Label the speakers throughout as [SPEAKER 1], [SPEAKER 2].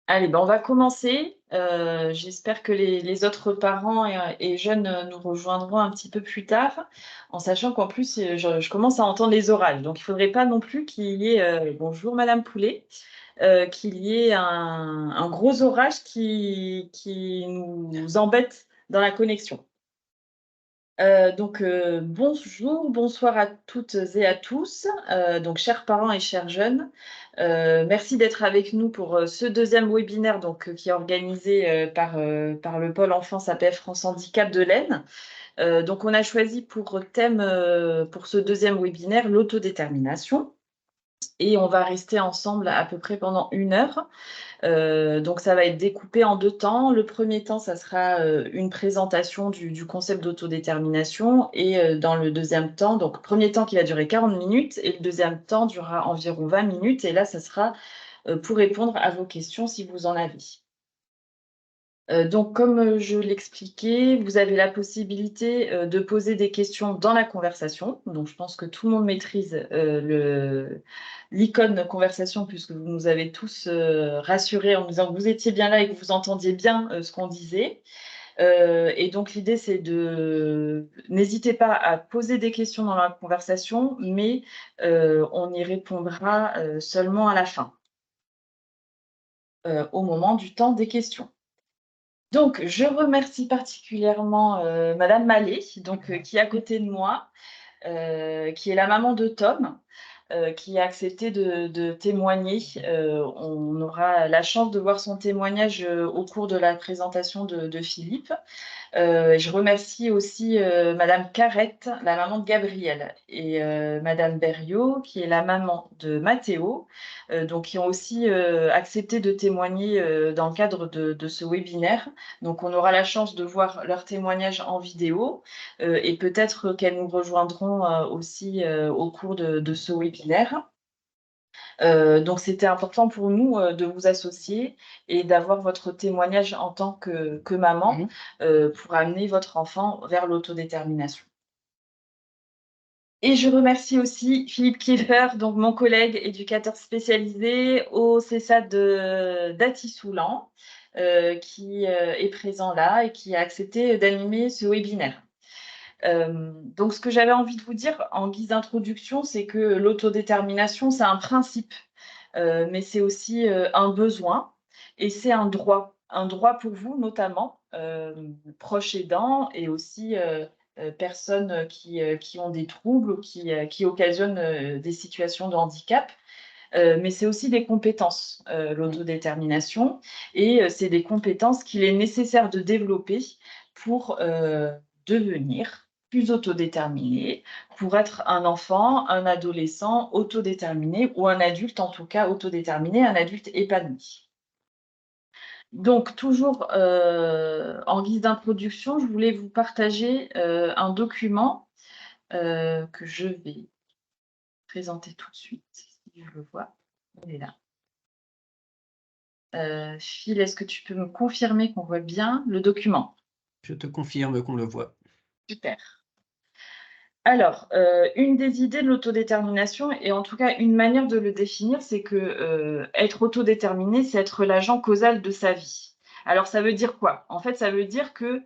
[SPEAKER 1] Allez, ben, on va commencer. J'espère que les autres parents et jeunes nous rejoindront un petit peu plus tard, en sachant qu'en plus, je commence à entendre les orales. Donc, il ne faudrait pas non plus qu'il y ait, bonjour Madame Poulet, qu'il y ait un gros orage qui nous embête dans la connexion. Bonjour, bonsoir à toutes et à tous, donc chers parents et chers jeunes. Merci d'être avec nous pour, ce deuxième webinaire qui est organisé, par le pôle enfance APF France Handicap de l'Aisne. Donc on a choisi pour thème, pour ce deuxième webinaire, l'autodétermination et on va rester ensemble à peu près pendant 1 heure. Donc ça va être découpé en 2 temps. Le premier temps, ça sera, une présentation du concept d'autodétermination et dans le deuxième temps, donc premier temps qui va durer 40 minutes et le deuxième temps durera environ 20 minutes et là, ça sera, pour répondre à vos questions si vous en avez. Donc comme, je l'expliquais, vous avez la possibilité, de poser des questions dans la conversation. Donc je pense que tout le monde maîtrise, l'icône conversation puisque vous nous avez tous, rassurés en nous disant que vous étiez bien là et que vous entendiez bien, ce qu'on disait. Et donc l'idée c'est de n'hésitez pas à poser des questions dans la conversation, mais, on y répondra, seulement à la fin, au moment du temps des questions. Donc, je remercie particulièrement, madame Mallet, qui est à côté de moi, qui est la maman de Tom, qui a accepté de témoigner. On aura la chance de voir son témoignage, au cours de la présentation de Philippe. Je remercie aussi, madame Carrette, la maman de Gabriel et madame Berriot, qui est la maman de Mathéo, donc qui ont aussi, accepté de témoigner, dans le cadre de ce webinaire. Donc on aura la chance de voir leur témoignage en vidéo, et peut-être qu'elles nous rejoindront, aussi, au cours de ce webinaire. Donc c'était important pour nous, de vous associer et d'avoir votre témoignage en tant que maman, pour amener votre enfant vers l'autodétermination. Et je remercie aussi Philippe Kieffer, donc mon collègue éducateur spécialisé au CESAD de d'Athis-Soulan, qui, est présent là et qui a accepté d'animer ce webinaire. Donc ce que j'avais envie de vous dire en guise d'introduction, c'est que l'autodétermination, c'est un principe. Mais c'est aussi, un besoin et c'est un droit pour vous notamment, proches aidants et aussi, personnes, qui ont des troubles ou qui occasionnent, des situations de handicap. Mais c'est aussi des compétences, l'autodétermination et c'est des compétences qu'il est nécessaire de développer pour, devenir plus autodéterminé, pour être un enfant, un adolescent autodéterminé ou un adulte, en tout cas autodéterminé, un adulte épanoui. Donc toujours, en guise d'introduction, je voulais vous partager, un document, que je vais présenter tout de suite, si je le vois. Il est là. Phil, est-ce que tu peux me confirmer qu'on voit bien le document?
[SPEAKER 2] Je te confirme qu'on le voit.
[SPEAKER 1] Super. Alors, une des idées de l'autodétermination et en tout cas une manière de le définir, c'est que, être autodéterminé, c'est être l'agent causal de sa vie. Alors ça veut dire quoi? En fait, ça veut dire que,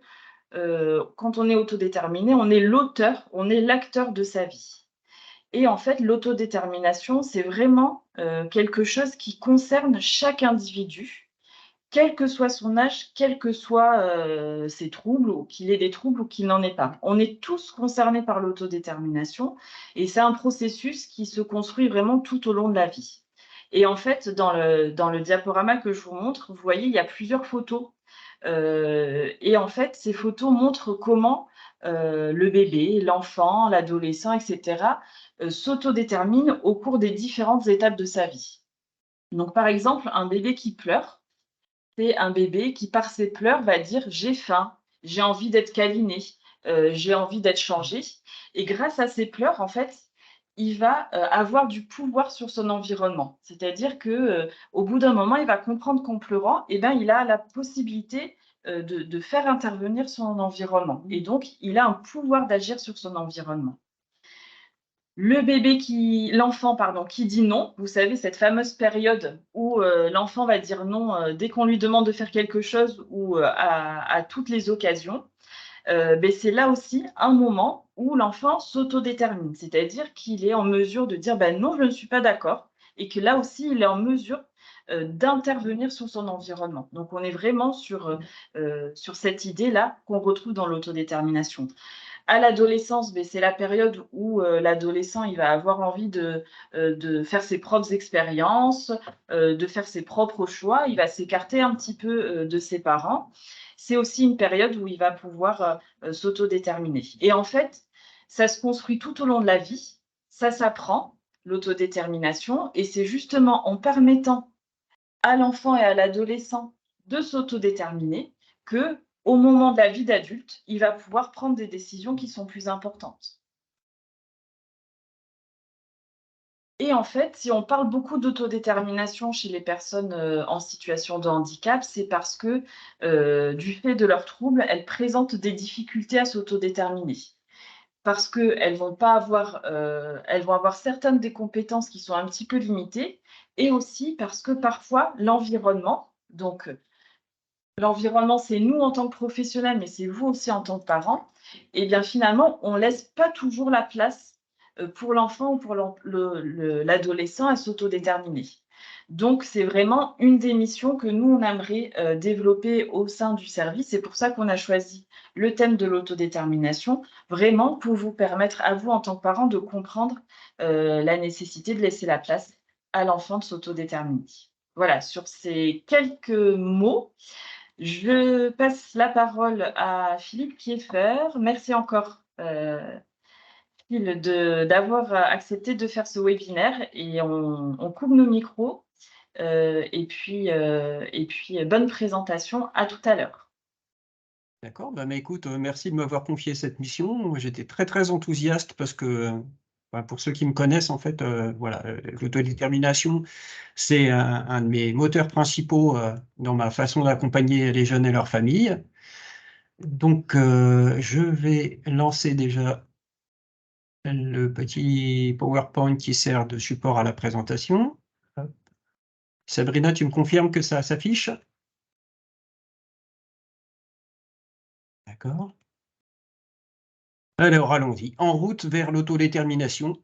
[SPEAKER 1] quand on est autodéterminé, on est l'auteur, on est l'acteur de sa vie et en fait, l'autodétermination, c'est vraiment, quelque chose qui concerne chaque individu. Quel que soit son âge, quels que soient, ses troubles ou qu'il ait des troubles ou qu'il n'en ait pas. On est tous concernés par l'autodétermination et c'est un processus qui se construit vraiment tout au long de la vie. Et en fait, dans le diaporama que je vous montre, vous voyez, il y a plusieurs photos, et en fait, ces photos montrent comment, le bébé, l'enfant, l'adolescent et cetera, s'autodétermine au cours des différentes étapes de sa vie. Donc par exemple, un bébé qui pleure, c'est un bébé qui, par ses pleurs, va dire: «J'ai faim, j'ai envie d'être câliné, j'ai envie d'être changé» et grâce à ses pleurs, en fait, il va, avoir du pouvoir sur son environnement. C'est-à-dire que, au bout d'un moment, il va comprendre qu'en pleurant et ben, il a la possibilité, de faire intervenir son environnement et donc il a un pouvoir d'agir sur son environnement. Le l'enfant, pardon, qui dit non, vous savez, cette fameuse période où l'enfant va dire non dès qu'on lui demande de faire quelque chose ou à toutes les occasions, beh, c'est là aussi un moment où l'enfant s'autodétermine. C'est-à-dire qu'il est en mesure de dire: «Bah, non, je ne suis pas d'accord», et que là aussi, il est en mesure d'intervenir sur son environnement. Donc on est vraiment sur cette idée-là qu'on retrouve dans l'autodétermination. À l'adolescence, beh, c'est la période où l'adolescent, il va avoir envie de faire ses propres expériences, de faire ses propres choix. Il va s'écarter un petit peu de ses parents. C'est aussi une période où il va pouvoir s'autodéterminer. Et en fait, ça se construit tout au long de la vie. Ça s'apprend, l'autodétermination, et c'est justement en permettant à l'enfant et à l'adolescent de s'autodéterminer que, au moment de la vie d'adulte, il va pouvoir prendre des décisions qui sont plus importantes. Et en fait, si on parle beaucoup d'autodétermination chez les personnes en situation de handicap, c'est parce que, du fait de leurs troubles, elles présentent des difficultés à s'autodéterminer. Parce qu'elles vont pas avoir, elles vont avoir certaines des compétences qui sont un petit peu limitées, et aussi parce que parfois l'environnement, donc l'environnement, c'est nous en tant que professionnels, mais c'est vous aussi en tant que parents. Et bien, finalement, on laisse pas toujours la place, pour l'enfant ou pour l'adolescent à s'autodéterminer. Donc c'est vraiment une des missions que nous, on aimerait, développer au sein du service. C'est pour ça qu'on a choisi le thème de l'autodétermination, vraiment pour vous permettre à vous, en tant que parents, de comprendre, la nécessité de laisser la place à l'enfant de s'autodéterminer. Voilà, sur ces quelques mots, je passe la parole à Philippe Kieffer. Merci encore, Phil, d'avoir accepté de faire ce webinaire, et on coupe nos micros, et puis bonne présentation. À tout à l'heure.
[SPEAKER 2] D'accord, bah, mais écoute, merci de m'avoir confié cette mission. Moi, j'étais très, très enthousiaste parce que, bah, pour ceux qui me connaissent, en fait, voilà, l'autodétermination, c'est un de mes moteurs principaux, dans ma façon d'accompagner les jeunes et leurs familles. Donc, je vais lancer déjà le petit PowerPoint qui sert de support à la présentation. Hop. Sabrina, tu me confirmes que ça s'affiche? D'accord. Alors allons-y. En route vers l'autodétermination.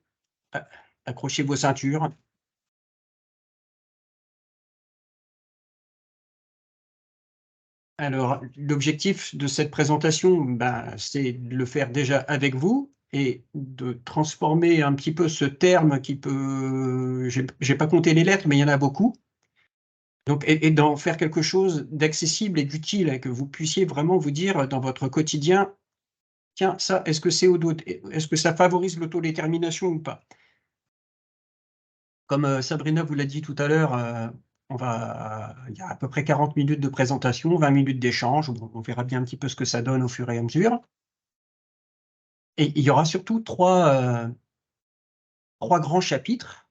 [SPEAKER 2] A Accrochez vos ceintures. Alors, l'objectif de cette présentation, ben, c'est de le faire déjà avec vous et de transformer un petit peu ce terme qui peut j'ai pas compté les lettres, mais il y en a beaucoup. Donc et d'en faire quelque chose d'accessible et d'utile, et que vous puissiez vraiment vous dire dans votre quotidien: «Tiens, ça, est-ce que ça favorise l'autodétermination ou pas?» Comme, Sabrina vous l'a dit tout à l'heure, il y a à peu près 40 minutes de présentation, 20 minutes d'échange. Bon, on verra bien un petit peu ce que ça donne au fur et à mesure, et il y aura surtout 3 grands chapitres.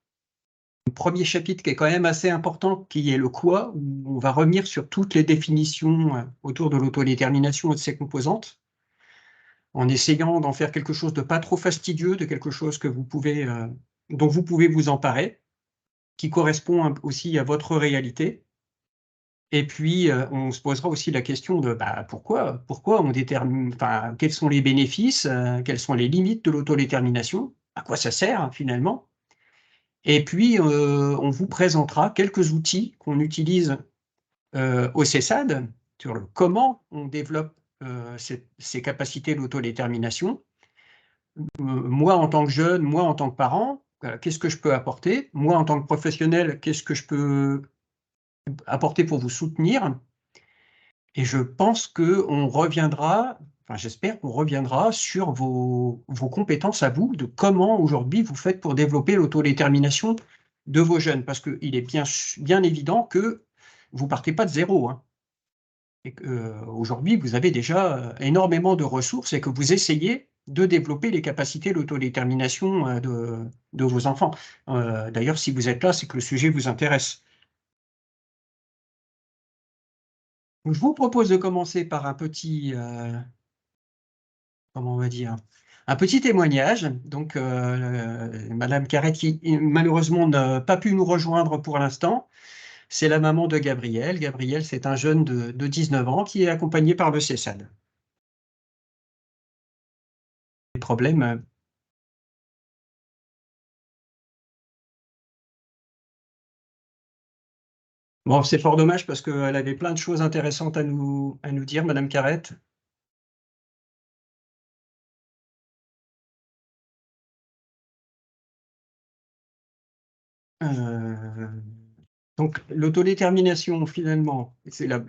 [SPEAKER 2] Le premier chapitre qui est quand même assez important, qui est le «quoi», où on va revenir sur toutes les définitions, autour de l'autodétermination et de ses composantes, en essayant d'en faire quelque chose de pas trop fastidieux, de quelque chose que vous pouvez, dont vous pouvez vous emparer, qui correspond un aussi à votre réalité. Et puis, on se posera aussi la question de, bah, pourquoi on détermine, enfin, quels sont les bénéfices, quelles sont les limites de l'autodétermination? À quoi ça sert, hein, finalement? Et puis, on vous présentera quelques outils qu'on utilise, au CESAD, sur le comment on développe, ces capacités d'autodétermination. Moi, en tant que jeune, moi, en tant que parent, qu'est-ce que je peux apporter? Moi, en tant que professionnel, qu'est-ce que je peux apporter pour vous soutenir? Et je pense qu'on reviendra, enfin j'espère qu'on reviendra sur vos compétences à vous, de comment aujourd'hui vous faites pour développer l'autodétermination de vos jeunes. Parce qu'il est bien évident que vous partez pas de zéro, hein, et qu'aujourd'hui vous avez déjà, énormément de ressources, et que vous essayez de développer les capacités d'autodétermination, de vos enfants. D'ailleurs, si vous êtes là, c'est que le sujet vous intéresse. Donc je vous propose de commencer par un petit, comment on va dire? Un petit témoignage, donc Madame Carrette qui malheureusement n'a pas pu nous rejoindre pour l'instant, c'est la maman de Gabriel. Gabriel, c'est un jeune de 19 ans qui est accompagné par le CESAD. Les problèmes. Bon, c'est fort dommage parce qu'elle avait plein de choses intéressantes à nous dire, Madame Carrette. Donc l'autodétermination, finalement, c'est la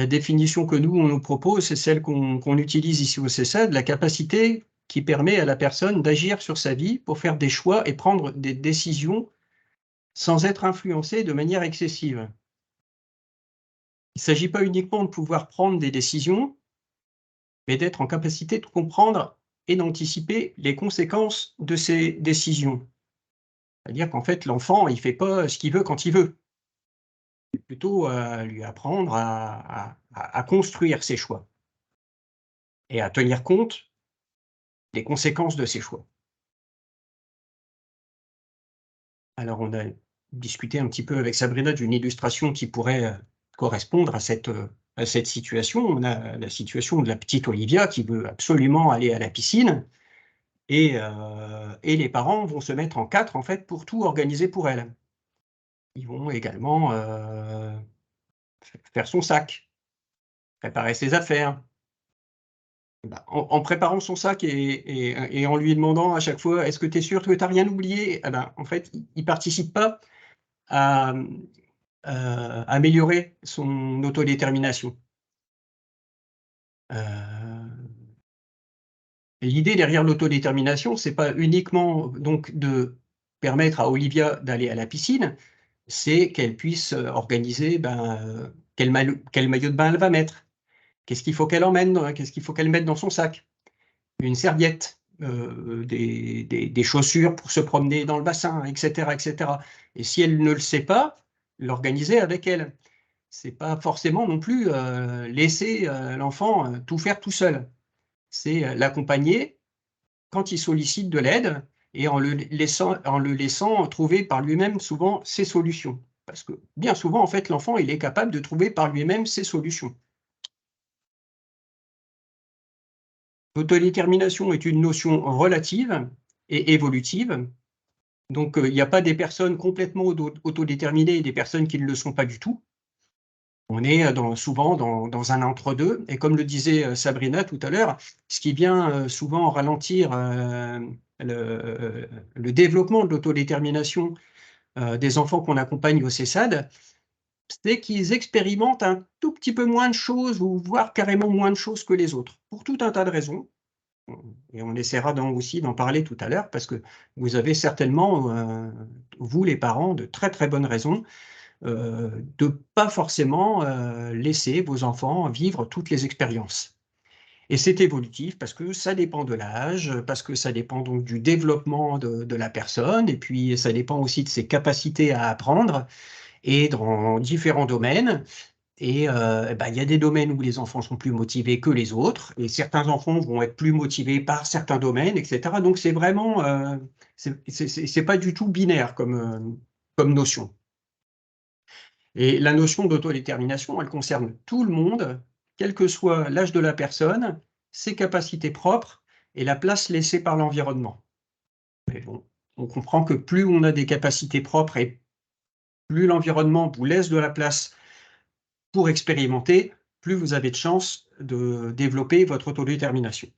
[SPEAKER 2] définition que nous, on nous propose, c'est celle qu'on utilise ici au CESAD, la capacité qui permet à la personne d'agir sur sa vie pour faire des choix et prendre des décisions sans être influencée de manière excessive. Il ne s'agit pas uniquement de pouvoir prendre des décisions, mais d'être en capacité de comprendre et d'anticiper les conséquences de ces décisions. C'est-à-dire qu'en fait, l'enfant, il ne fait pas ce qu'il veut quand il veut. C'est plutôt lui apprendre à construire ses choix et à tenir compte des conséquences de ses choix. Alors, on a discuté un petit peu avec Sabrina d'une illustration qui pourrait correspondre à cette situation. On a la situation de la petite Olivia qui veut absolument aller à la piscine et les parents vont se mettre en quatre, en fait, pour tout organiser pour elle. Ils vont également faire son sac, préparer ses affaires. Bah, en préparant son sac et en lui demandant à chaque fois: «Est-ce que tu es sûr que tu as rien oublié?» Eh ben, en fait, il participe pas à, améliorer son autodétermination. L'idée derrière l'autodétermination, c'est pas uniquement donc de permettre à Olivia d'aller à la piscine, c'est qu'elle puisse, organiser, quel maillot de bain elle va mettre. Qu'est-ce qu'il faut qu'elle emmène, qu'est-ce qu'il faut qu'elle mette dans son sac? Une serviette, des chaussures pour se promener dans le bassin, et cetera, et cetera. Et si elle ne le sait pas, l'organiser avec elle. C'est pas forcément non plus, laisser, l'enfant, tout faire tout seul. C'est, l'accompagner quand il sollicite de l'aide et en le laissant trouver par lui-même souvent ses solutions. Parce que bien souvent, en fait, l'enfant, il est capable de trouver par lui-même ses solutions. L'autodétermination est une notion relative et évolutive. Donc, il n'y a pas des personnes complètement autodéterminées et des personnes qui ne le sont pas du tout. On est souvent dans un entre-deux. Et comme le disait Sabrina tout à l'heure, ce qui vient souvent ralentir le développement de l'autodétermination des enfants qu'on accompagne au CESAD, c'est qu'ils expérimentent un tout petit peu moins de choses ou voire carrément moins de choses que les autres, pour tout un tas de raisons. Et on essaiera aussi d'en parler tout à l'heure parce que vous avez certainement, vous les parents, de très très bonnes raisons de pas forcément laisser vos enfants vivre toutes les expériences. Et c'est évolutif parce que ça dépend de l'âge, parce que ça dépend donc du développement de la personne et puis ça dépend aussi de ses capacités à apprendre et dans différents domaines. Et il y a des domaines où les enfants sont plus motivés que les autres et certains enfants vont être plus motivés par certains domaines, et cetera. Donc c'est vraiment, c'est pas du tout binaire comme notion. Et la notion d'autodétermination, elle concerne tout le monde, quel que soit l'âge de la personne, ses capacités propres et la place laissée par l'environnement. Mais bon, on comprend que plus on a des capacités propres et plus l'environnement vous laisse de la place pour expérimenter, plus vous avez de chances de développer votre autodétermination.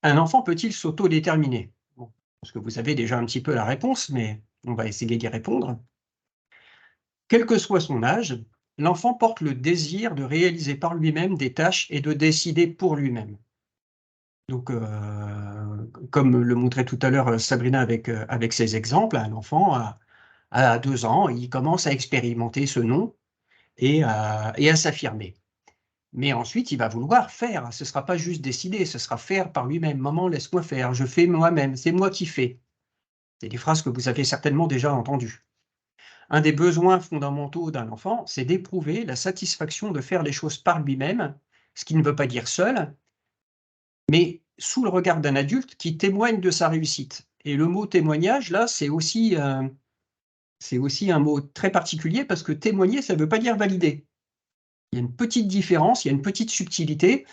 [SPEAKER 2] Un enfant peut-il s'autodéterminer? Bon, je pense que vous avez déjà un petit peu la réponse, mais on va essayer d'y répondre. Quel que soit son âge, l'enfant porte le désir de réaliser par lui-même des tâches et de décider pour lui-même. Donc, comme le montrait tout à l'heure Sabrina avec ses exemples, un enfant à 2 ans, il commence à expérimenter ce non et à s'affirmer. Mais ensuite, il va vouloir faire. Ce ne sera pas juste décider, ce sera faire par lui-même. «Maman, laisse-moi faire, je fais moi-même, c'est moi qui fais». C'est des phrases que vous avez certainement déjà entendues. Un des besoins fondamentaux d'un enfant, c'est d'éprouver la satisfaction de faire les choses par lui-même, ce qui ne veut pas dire seul, mais sous le regard d'un adulte qui témoigne de sa réussite. Et le mot témoignage, là, c'est aussi un mot très particulier parce que témoigner, ça ne veut pas dire valider. Il y a une petite différence, il y a une petite subtilité.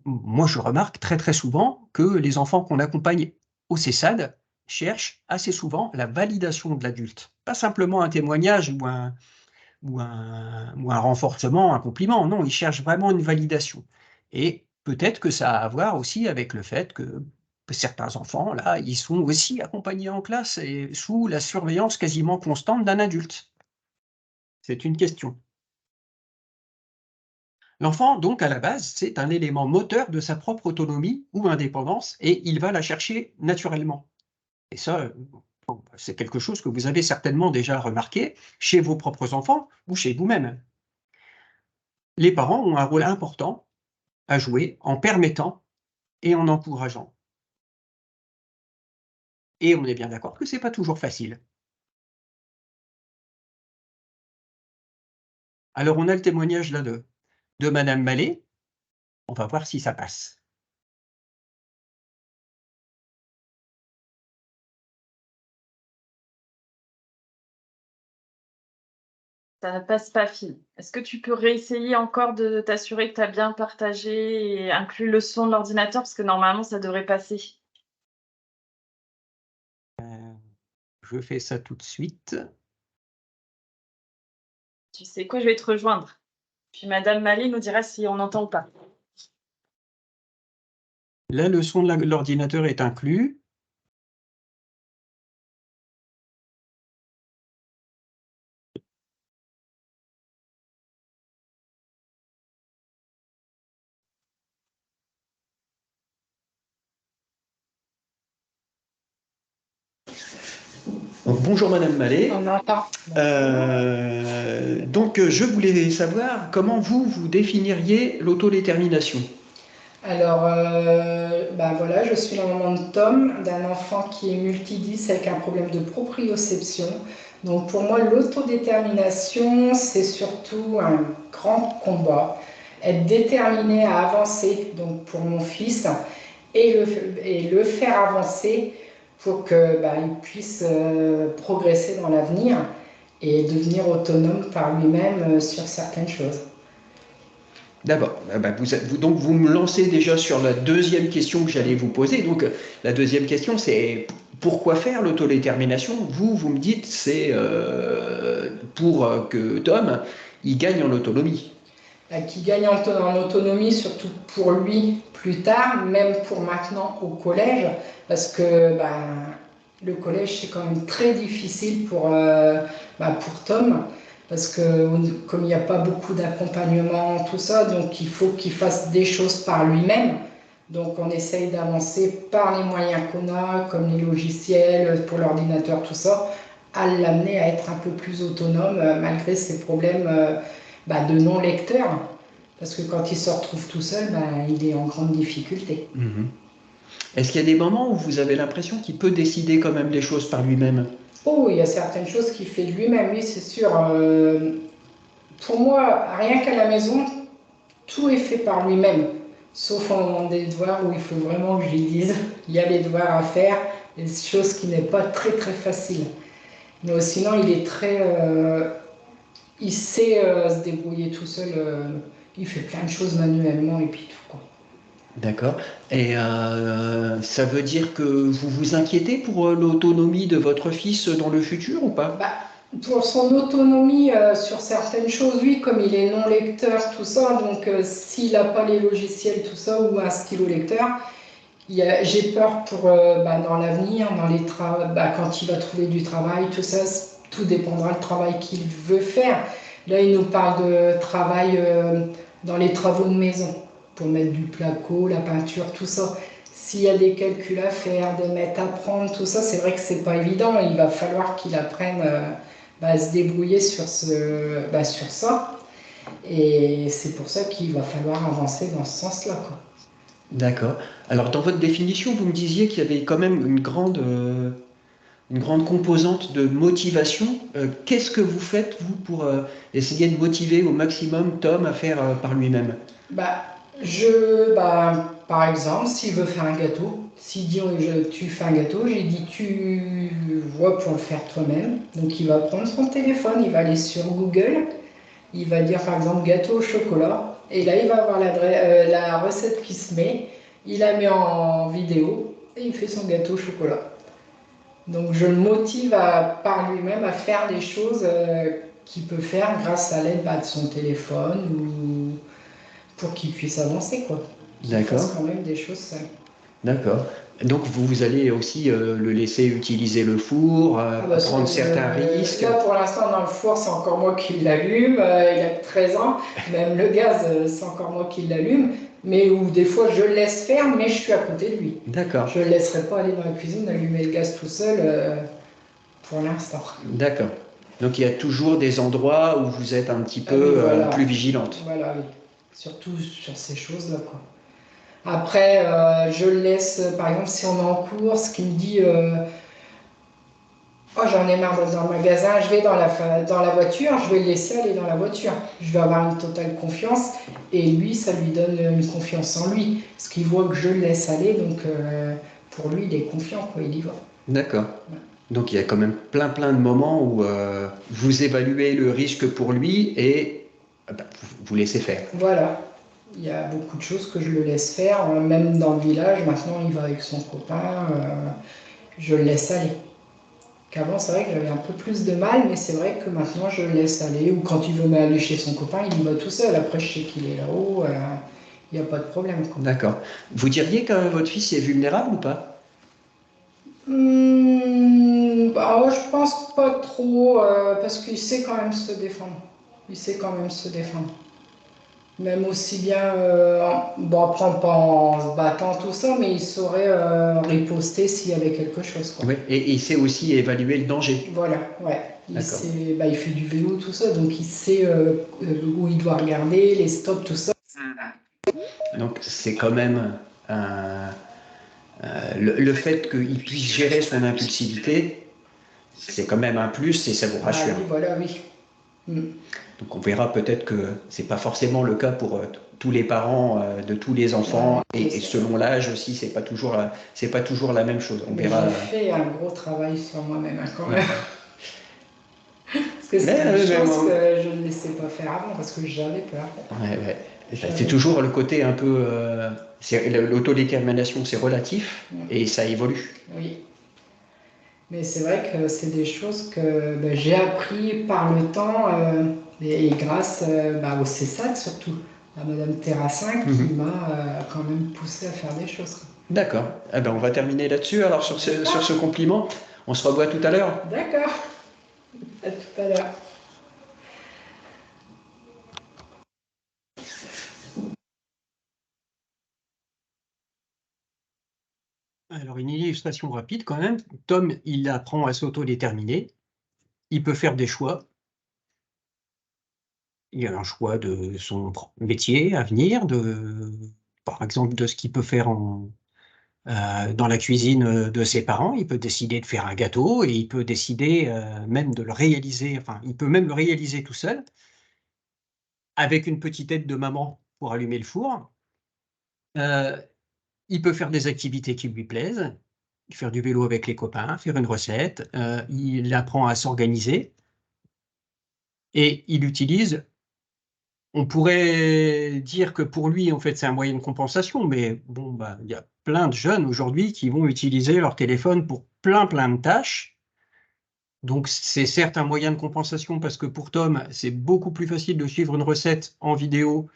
[SPEAKER 2] Moi, je remarque très, très souvent que les enfants qu'on accompagne au CESAD cherchent assez souvent la validation de l'adulte. Pas simplement un témoignage ou un renforcement, un compliment. Non, ils cherchent vraiment une validation. Et peut-être que ça a à voir aussi avec le fait que certains enfants, là, ils sont aussi accompagnés en classe et sous la surveillance quasiment constante d'un adulte. C'est une question. L'enfant, donc, à la base, c'est un élément moteur de sa propre autonomie ou indépendance et il va la chercher naturellement. Et ça, bon, c'est quelque chose que vous avez certainement déjà remarqué chez vos propres enfants ou chez vous-même. Les parents ont un rôle important à jouer en permettant et en encourageant. Et on est bien d'accord que c'est pas toujours facile. Alors on a le témoignage là de madame Mallet, on va voir si ça passe.
[SPEAKER 1] Ça ne passe pas, Phil. Est-ce que tu peux réessayer encore de t'assurer que tu as bien partagé et inclus le son de l'ordinateur? Parce que normalement, ça devrait passer.
[SPEAKER 2] Je fais ça tout de suite.
[SPEAKER 1] Tu sais quoi? Je vais te rejoindre. Puis madame Mallet nous dira si on entend ou pas.
[SPEAKER 2] Là, le son de l'ordinateur est inclus. Bonjour Madame Mallet.
[SPEAKER 3] On entend.
[SPEAKER 2] Donc je voulais savoir comment vous définiriez l'autodétermination.
[SPEAKER 3] Alors, ben voilà, je suis la maman de Tom, d'un enfant qui est multidis avec un problème de proprioception. Donc pour moi, l'autodétermination, c'est surtout un grand combat. Être déterminé à avancer, donc pour mon fils, et le faire avancer pour que il puisse progresser dans l'avenir et devenir autonome par lui-même sur certaines choses.
[SPEAKER 2] D'accord. Donc vous me lancez déjà sur la deuxième question que j'allais vous poser. Donc la deuxième question, c'est pourquoi faire l'autodétermination? Vous me dites c'est pour que Tom il gagne en autonomie.
[SPEAKER 3] Qui gagne en autonomie, surtout pour lui plus tard, même pour maintenant au collège, parce que le collège c'est quand même très difficile pour Tom, parce que comme il n'y a pas beaucoup d'accompagnement, tout ça, donc il faut qu'il fasse des choses par lui-même. Donc on essaye d'avancer par les moyens qu'on a, comme les logiciels pour l'ordinateur, tout ça, à l'amener à être un peu plus autonome malgré ses problèmes de non-lecteur. Parce que quand il se retrouve tout seul, il est en grande difficulté.
[SPEAKER 2] Est-ce qu'il y a des moments où vous avez l'impression qu'il peut décider quand même des choses par lui-même?
[SPEAKER 3] Oh, il y a certaines choses qu'il fait de lui-même, oui, c'est sûr. Pour moi, rien qu'à la maison, tout est fait par lui-même. Sauf en moment des devoirs où il faut vraiment que je lui dise il y a les devoirs à faire, des choses qui n'est pas très très facile. Mais sinon, il est très. Il sait se débrouiller tout seul. Il fait plein de choses manuellement et puis tout, quoi.
[SPEAKER 2] D'accord. Et ça veut dire que vous vous inquiétez pour l'autonomie de votre fils dans le futur ou pas?
[SPEAKER 3] Pour son autonomie sur certaines choses, oui, comme il est non lecteur, tout ça, donc s'il n'a pas les logiciels, tout ça, ou un stylo lecteur, j'ai peur pour dans l'avenir, quand il va trouver du travail, tout ça, tout dépendra du travail qu'il veut faire. Là, il nous parle de travail dans les travaux de maison, pour mettre du placo, la peinture, tout ça. S'il y a des calculs à faire, des mètres à prendre, tout ça, c'est vrai que c'est pas évident. Il va falloir qu'il apprenne à se débrouiller sur ça. Et c'est pour ça qu'il va falloir avancer dans ce sens-là, quoi.
[SPEAKER 2] D'accord. Alors, dans votre définition, vous me disiez qu'il y avait quand même une grande composante de motivation. Qu'est-ce que vous faites, vous, pour essayer de motiver au maximum Tom à faire par lui-même?
[SPEAKER 3] Par exemple, s'il veut faire un gâteau, s'il dit tu fais un gâteau, j'ai dit tu vois pour le faire toi-même. Donc il va prendre son téléphone, il va aller sur Google, il va dire par exemple gâteau au chocolat, et là il va avoir la recette qui se met, il la met en vidéo et il fait son gâteau au chocolat. Donc je le motive par lui-même à faire des choses qu'il peut faire grâce à l'aide de son téléphone ou pour qu'il puisse avancer, quoi. Qu'il fasse quand même des choses seules.
[SPEAKER 4] D'accord. Donc vous allez aussi le laisser utiliser le four, prendre certains risques.
[SPEAKER 3] Là, pour l'instant, dans le four, c'est encore moi qui l'allume. Il a que 13 ans. Même le gaz, c'est encore moi qui l'allume. Mais où des fois, je le laisse faire, mais je suis à côté de lui.
[SPEAKER 4] D'accord.
[SPEAKER 3] Je ne le laisserai pas aller dans la cuisine, allumer le gaz tout seul pour l'instant.
[SPEAKER 4] D'accord. Donc il y a toujours des endroits où vous êtes un petit peu plus vigilante.
[SPEAKER 3] Voilà, oui. Surtout sur ces choses-là, quoi. Après, je le laisse, par exemple, si on est en course, qui me dit oh, j'en ai marre d'être dans le magasin, je vais dans la voiture, je vais le laisser aller dans la voiture. Je vais avoir une totale confiance et lui, ça lui donne une confiance en lui. Parce qu'il voit que je le laisse aller, donc pour lui, il est confiant, quoi, il y va.
[SPEAKER 4] D'accord. Ouais. Donc il y a quand même plein de moments où vous évaluez le risque pour lui et vous laissez faire.
[SPEAKER 3] Voilà. Il y a beaucoup de choses que je le laisse faire, même dans le village, maintenant il va avec son copain, je le laisse aller. Qu'avant, c'est vrai que j'avais un peu plus de mal, mais c'est vrai que maintenant, je le laisse aller. Ou quand il veut aller chez son copain, il y va tout seul. Après, je sais qu'il est là-haut, il n'y a pas de problème.
[SPEAKER 4] D'accord. Vous diriez que votre fils est vulnérable ou pas?
[SPEAKER 3] Je pense pas trop, parce qu'il sait quand même se défendre. Il sait quand même se défendre. Même aussi bien, après pas en se battant, tout ça, mais il saurait riposter s'il y avait quelque chose, quoi.
[SPEAKER 4] Oui, et il sait aussi évaluer le danger.
[SPEAKER 3] Voilà, ouais. Il fait du vélo, tout ça, donc il sait où il doit regarder, les stops, tout ça.
[SPEAKER 4] Donc c'est quand même le fait qu'il puisse gérer son impulsivité, c'est quand même un plus et ça vous rassure.
[SPEAKER 3] Ah oui, voilà, oui.
[SPEAKER 4] Donc on verra peut-être que c'est pas forcément le cas pour tous les parents de tous les enfants et selon l'âge aussi, c'est pas toujours la même chose. On verra.
[SPEAKER 3] J'ai fait un gros travail sur moi-même quand même. Parce que c'est une chose que je ne laissais pas faire avant parce que j'avais peur.
[SPEAKER 4] Ouais. C'est toujours le côté un peu. L'autodétermination, c'est relatif et ça évolue.
[SPEAKER 3] Oui. Mais c'est vrai que c'est des choses que j'ai appris par le temps et grâce au CESAT surtout, à Madame Terrassin qui m'a quand même poussé à faire des choses.
[SPEAKER 4] D'accord. On va terminer là-dessus. Alors sur ce compliment, on se revoit tout à l'heure.
[SPEAKER 3] D'accord. À tout à l'heure.
[SPEAKER 2] Alors, une illustration rapide quand même. Tom, il apprend à s'autodéterminer. Il peut faire des choix. Il y a un choix de son métier à venir, par exemple, de ce qu'il peut faire dans la cuisine de ses parents. Il peut décider de faire un gâteau et il peut décider même de le réaliser. Enfin, il peut même le réaliser tout seul, avec une petite aide de maman pour allumer le four. Il peut faire des activités qui lui plaisent, faire du vélo avec les copains, faire une recette. Il apprend à s'organiser et il utilise. On pourrait dire que pour lui, en fait, c'est un moyen de compensation, mais bon, il y a plein de jeunes aujourd'hui qui vont utiliser leur téléphone pour plein de tâches. Donc, c'est certes un moyen de compensation parce que pour Tom, c'est beaucoup plus facile de suivre une recette en vidéo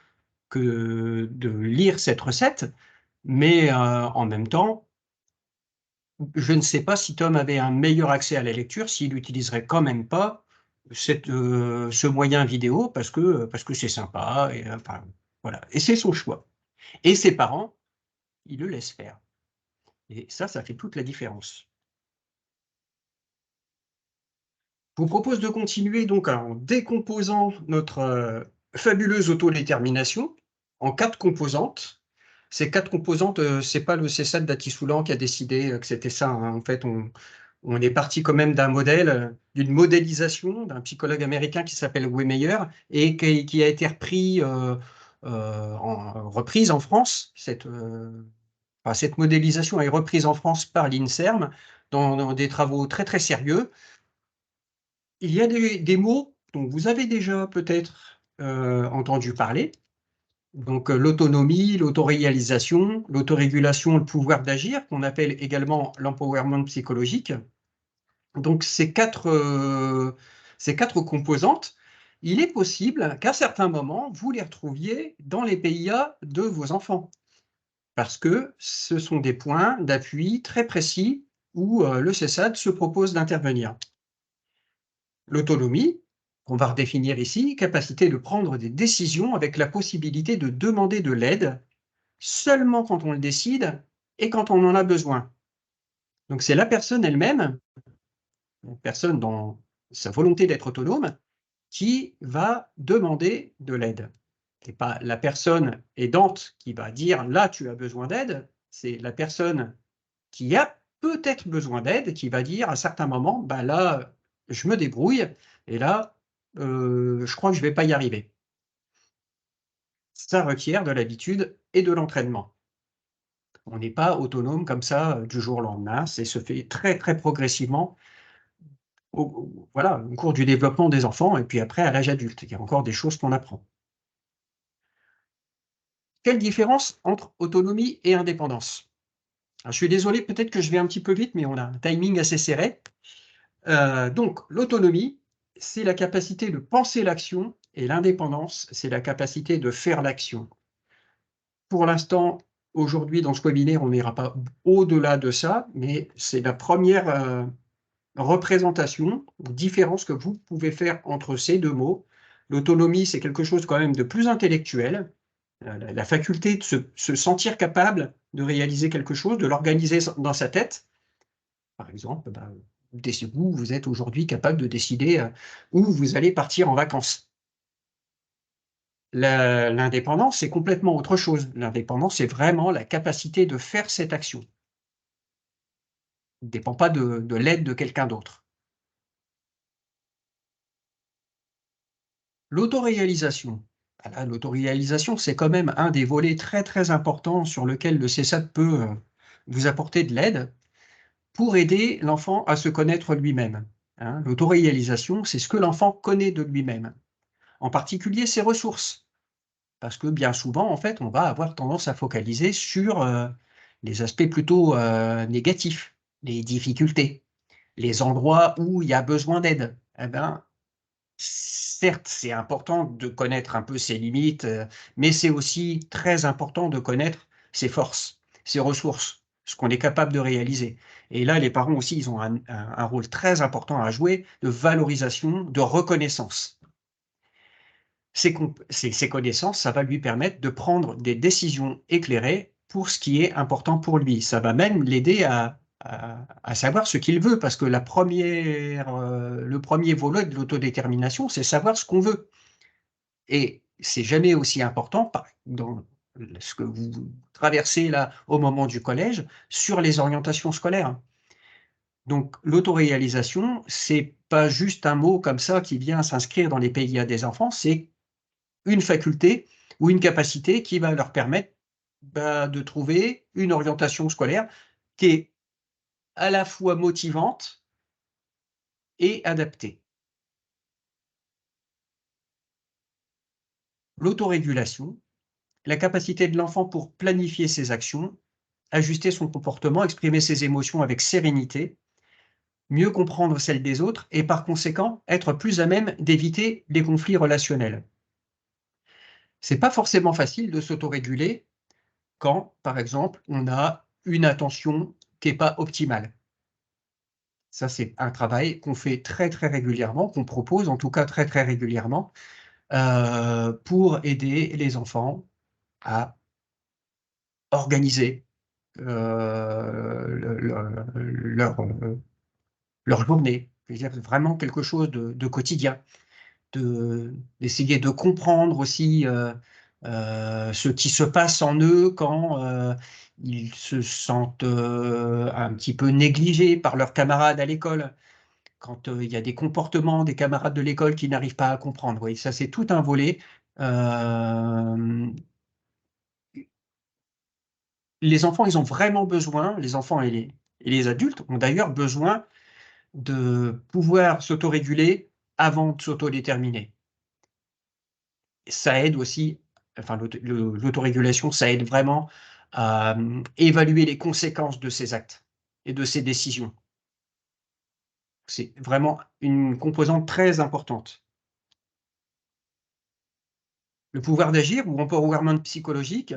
[SPEAKER 2] que de lire cette recette. Mais en même temps, je ne sais pas si Tom avait un meilleur accès à la lecture, s'il n'utiliserait quand même pas ce moyen vidéo parce que c'est sympa. Et, enfin, voilà. Et c'est son choix. Et ses parents, ils le laissent faire. Et ça fait toute la différence. Je vous propose de continuer donc en décomposant notre fabuleuse autodétermination en 4 composantes. Ces 4 composantes, c'est pas le CESAT d'Atisoulan qui a décidé que c'était ça. Hein. En fait, on est parti quand même d'un modèle, d'une modélisation d'un psychologue américain qui s'appelle Weymeyer et qui a été repris reprise en France. Cette modélisation est reprise en France par l'INSERM dans des travaux très très sérieux. Il y a des mots dont vous avez déjà peut-être entendu parler. Donc l'autonomie, l'autoréalisation, l'autorégulation, le pouvoir d'agir, qu'on appelle également l'empowerment psychologique. Donc ces quatre composantes, il est possible qu'à certains moments, vous les retrouviez dans les PIA de vos enfants, parce que ce sont des points d'appui très précis où le CESAD se propose d'intervenir. L'autonomie, qu'on va redéfinir ici, capacité de prendre des décisions avec la possibilité de demander de l'aide seulement quand on le décide et quand on en a besoin. Donc c'est la personne elle-même, une personne dans sa volonté d'être autonome, qui va demander de l'aide. Ce n'est pas la personne aidante qui va dire « là, tu as besoin d'aide », c'est la personne qui a peut-être besoin d'aide qui va dire à certains moments « bah là, je me débrouille et là, je crois que je ne vais pas y arriver ». Ça requiert de l'habitude et de l'entraînement. On n'est pas autonome comme ça du jour au lendemain, ça se fait très très progressivement voilà, au cours du développement des enfants et puis après à l'âge adulte. Il y a encore des choses qu'on apprend. Quelle différence entre autonomie et indépendance? Alors, je suis désolé, peut-être que je vais un petit peu vite, mais on a un timing assez serré. Donc, l'autonomie, c'est la capacité de penser l'action et l'indépendance, c'est la capacité de faire l'action. Pour l'instant, aujourd'hui, dans ce webinaire, on n'ira pas au-delà de ça, mais c'est la première représentation, différence que vous pouvez faire entre ces deux mots. L'autonomie, c'est quelque chose quand même de plus intellectuel, la faculté de se sentir capable de réaliser quelque chose, de l'organiser dans sa tête. Par exemple, vous êtes aujourd'hui capable de décider où vous allez partir en vacances. L'indépendance, c'est complètement autre chose. L'indépendance, c'est vraiment la capacité de faire cette action. Il ne dépend pas de l'aide de quelqu'un d'autre. L'autoréalisation. Voilà, l'autoréalisation, c'est quand même un des volets très très importants sur lequel le CESAD peut vous apporter de l'aide pour aider l'enfant à se connaître lui-même. Hein. L'autoréalisation, c'est ce que l'enfant connaît de lui-même, en particulier ses ressources. Parce que bien souvent, en fait, on va avoir tendance à focaliser sur les aspects plutôt négatifs, les difficultés, les endroits où il y a besoin d'aide. Eh ben, certes, c'est important de connaître un peu ses limites, mais c'est aussi très important de connaître ses forces, ses ressources, ce qu'on est capable de réaliser. Et là, les parents aussi, ils ont un rôle très important à jouer de valorisation, de reconnaissance. Ces connaissances, ça va lui permettre de prendre des décisions éclairées pour ce qui est important pour lui. Ça va même l'aider à savoir ce qu'il veut, parce que le premier volet de l'autodétermination, c'est savoir ce qu'on veut. Et c'est jamais aussi important, dans ce que vous traversez là au moment du collège, sur les orientations scolaires. Donc l'autoréalisation, c'est pas juste un mot comme ça qui vient s'inscrire dans les PIA des enfants, c'est une faculté ou une capacité qui va leur permettre de trouver une orientation scolaire qui est à la fois motivante et adaptée. L'autorégulation, la capacité de l'enfant pour planifier ses actions, ajuster son comportement, exprimer ses émotions avec sérénité, mieux comprendre celles des autres et par conséquent être plus à même d'éviter les conflits relationnels. C'est pas forcément facile de s'autoréguler quand, par exemple, on a une attention qui n'est pas optimale. Ça, c'est un travail qu'on fait très, très régulièrement, qu'on propose en tout cas très, très régulièrement, pour aider les enfants à organiser leur journée. C'est-à-dire vraiment quelque chose de quotidien, d'essayer de comprendre aussi ce qui se passe en eux quand ils se sentent un petit peu négligés par leurs camarades à l'école, quand il y a des comportements des camarades de l'école qui n'arrivent pas à comprendre. Oui, ça, c'est tout un volet Les enfants, ils ont vraiment besoin, les enfants et les adultes ont d'ailleurs besoin de pouvoir s'autoréguler avant de s'autodéterminer. Ça aide aussi, enfin l'autorégulation, ça aide vraiment à évaluer les conséquences de ses actes et de ses décisions. C'est vraiment une composante très importante. Le pouvoir d'agir ou empowerment psychologique,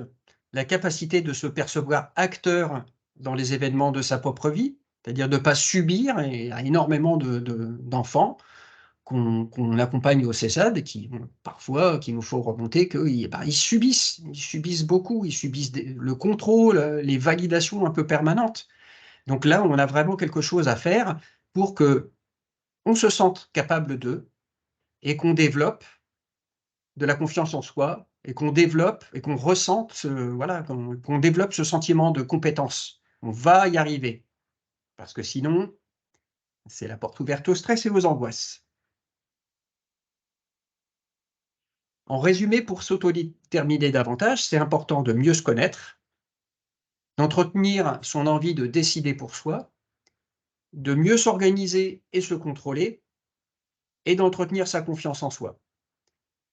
[SPEAKER 2] la capacité de se percevoir acteur dans les événements de sa propre vie, c'est-à-dire de ne pas subir, et il y a énormément d'enfants qu'on accompagne au CESAD qui parfois qu'il nous faut remonter qu'ils subissent beaucoup, ils subissent le contrôle, les validations un peu permanentes. Donc là, on a vraiment quelque chose à faire pour qu'on se sente capable d'eux et qu'on développe de la confiance en soi et qu'on développe et qu'on ressente, voilà, qu'on développe ce sentiment de compétence. On va y arriver parce que sinon, c'est la porte ouverte au stress et aux angoisses. En résumé, pour s'autodéterminer davantage, c'est important de mieux se connaître, d'entretenir son envie de décider pour soi, de mieux s'organiser et se contrôler, et d'entretenir sa confiance en soi.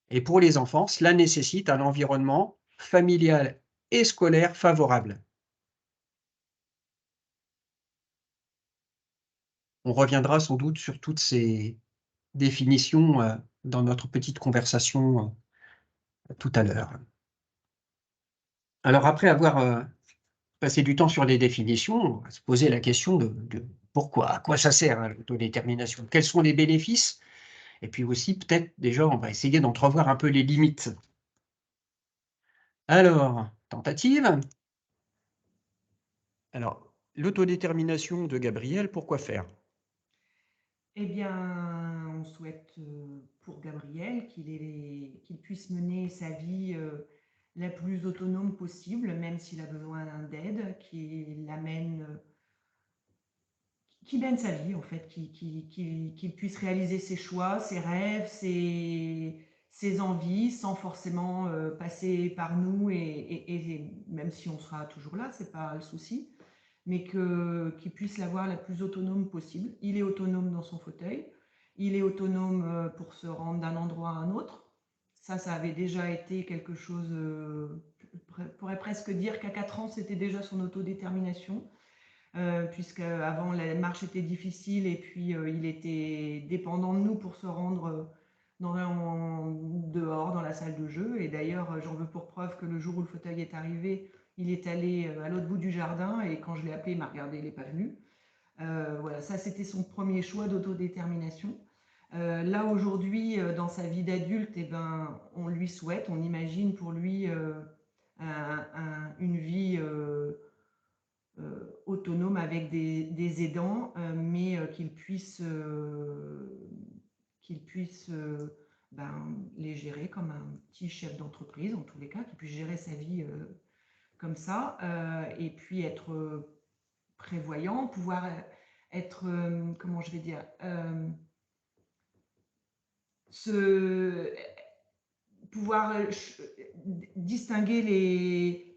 [SPEAKER 2] Et pour les enfants, cela nécessite un environnement familial et scolaire favorable. On reviendra sans doute sur toutes ces définitions dans notre petite conversation tout à l'heure. Alors après avoir passé du temps sur les définitions, on va se poser la question de pourquoi, à quoi ça sert l'autodétermination, quels sont les bénéfices, et puis aussi peut-être déjà on va essayer d'entrevoir un peu les limites. Alors, tentative. Alors, l'autodétermination de Gabriel, pourquoi faire?
[SPEAKER 5] Eh bien, on souhaite pour Gabriel qu'il puisse mener sa vie la plus autonome possible, même s'il a besoin d'aide, qu'il mène sa vie en fait, qu'il puisse réaliser ses choix, ses rêves, ses envies, sans forcément passer par nous, et même si on sera toujours là, c'est pas le souci, mais qu'il puisse l'avoir la plus autonome possible. Il est autonome dans son fauteuil, il est autonome pour se rendre d'un endroit à un autre. Ça avait déjà été quelque chose, je pourrais presque dire qu'à 4 ans, c'était déjà son autodétermination, puisque avant la marche était difficile et puis il était dépendant de nous pour se rendre dehors dans la salle de jeu. Et d'ailleurs, j'en veux pour preuve que le jour où le fauteuil est arrivé, il est allé à l'autre bout du jardin, et quand je l'ai appelé, il m'a regardé, il n'est pas venu. Voilà, ça c'était son premier choix d'autodétermination. Là aujourd'hui, dans sa vie d'adulte, eh ben, on lui souhaite, on imagine pour lui une vie autonome avec des aidants, mais qu'il puisse les gérer comme un petit chef d'entreprise, en tous les cas, qu'il puisse gérer sa vie comme ça, et puis être prévoyant, pouvoir être, comment je vais dire, pouvoir distinguer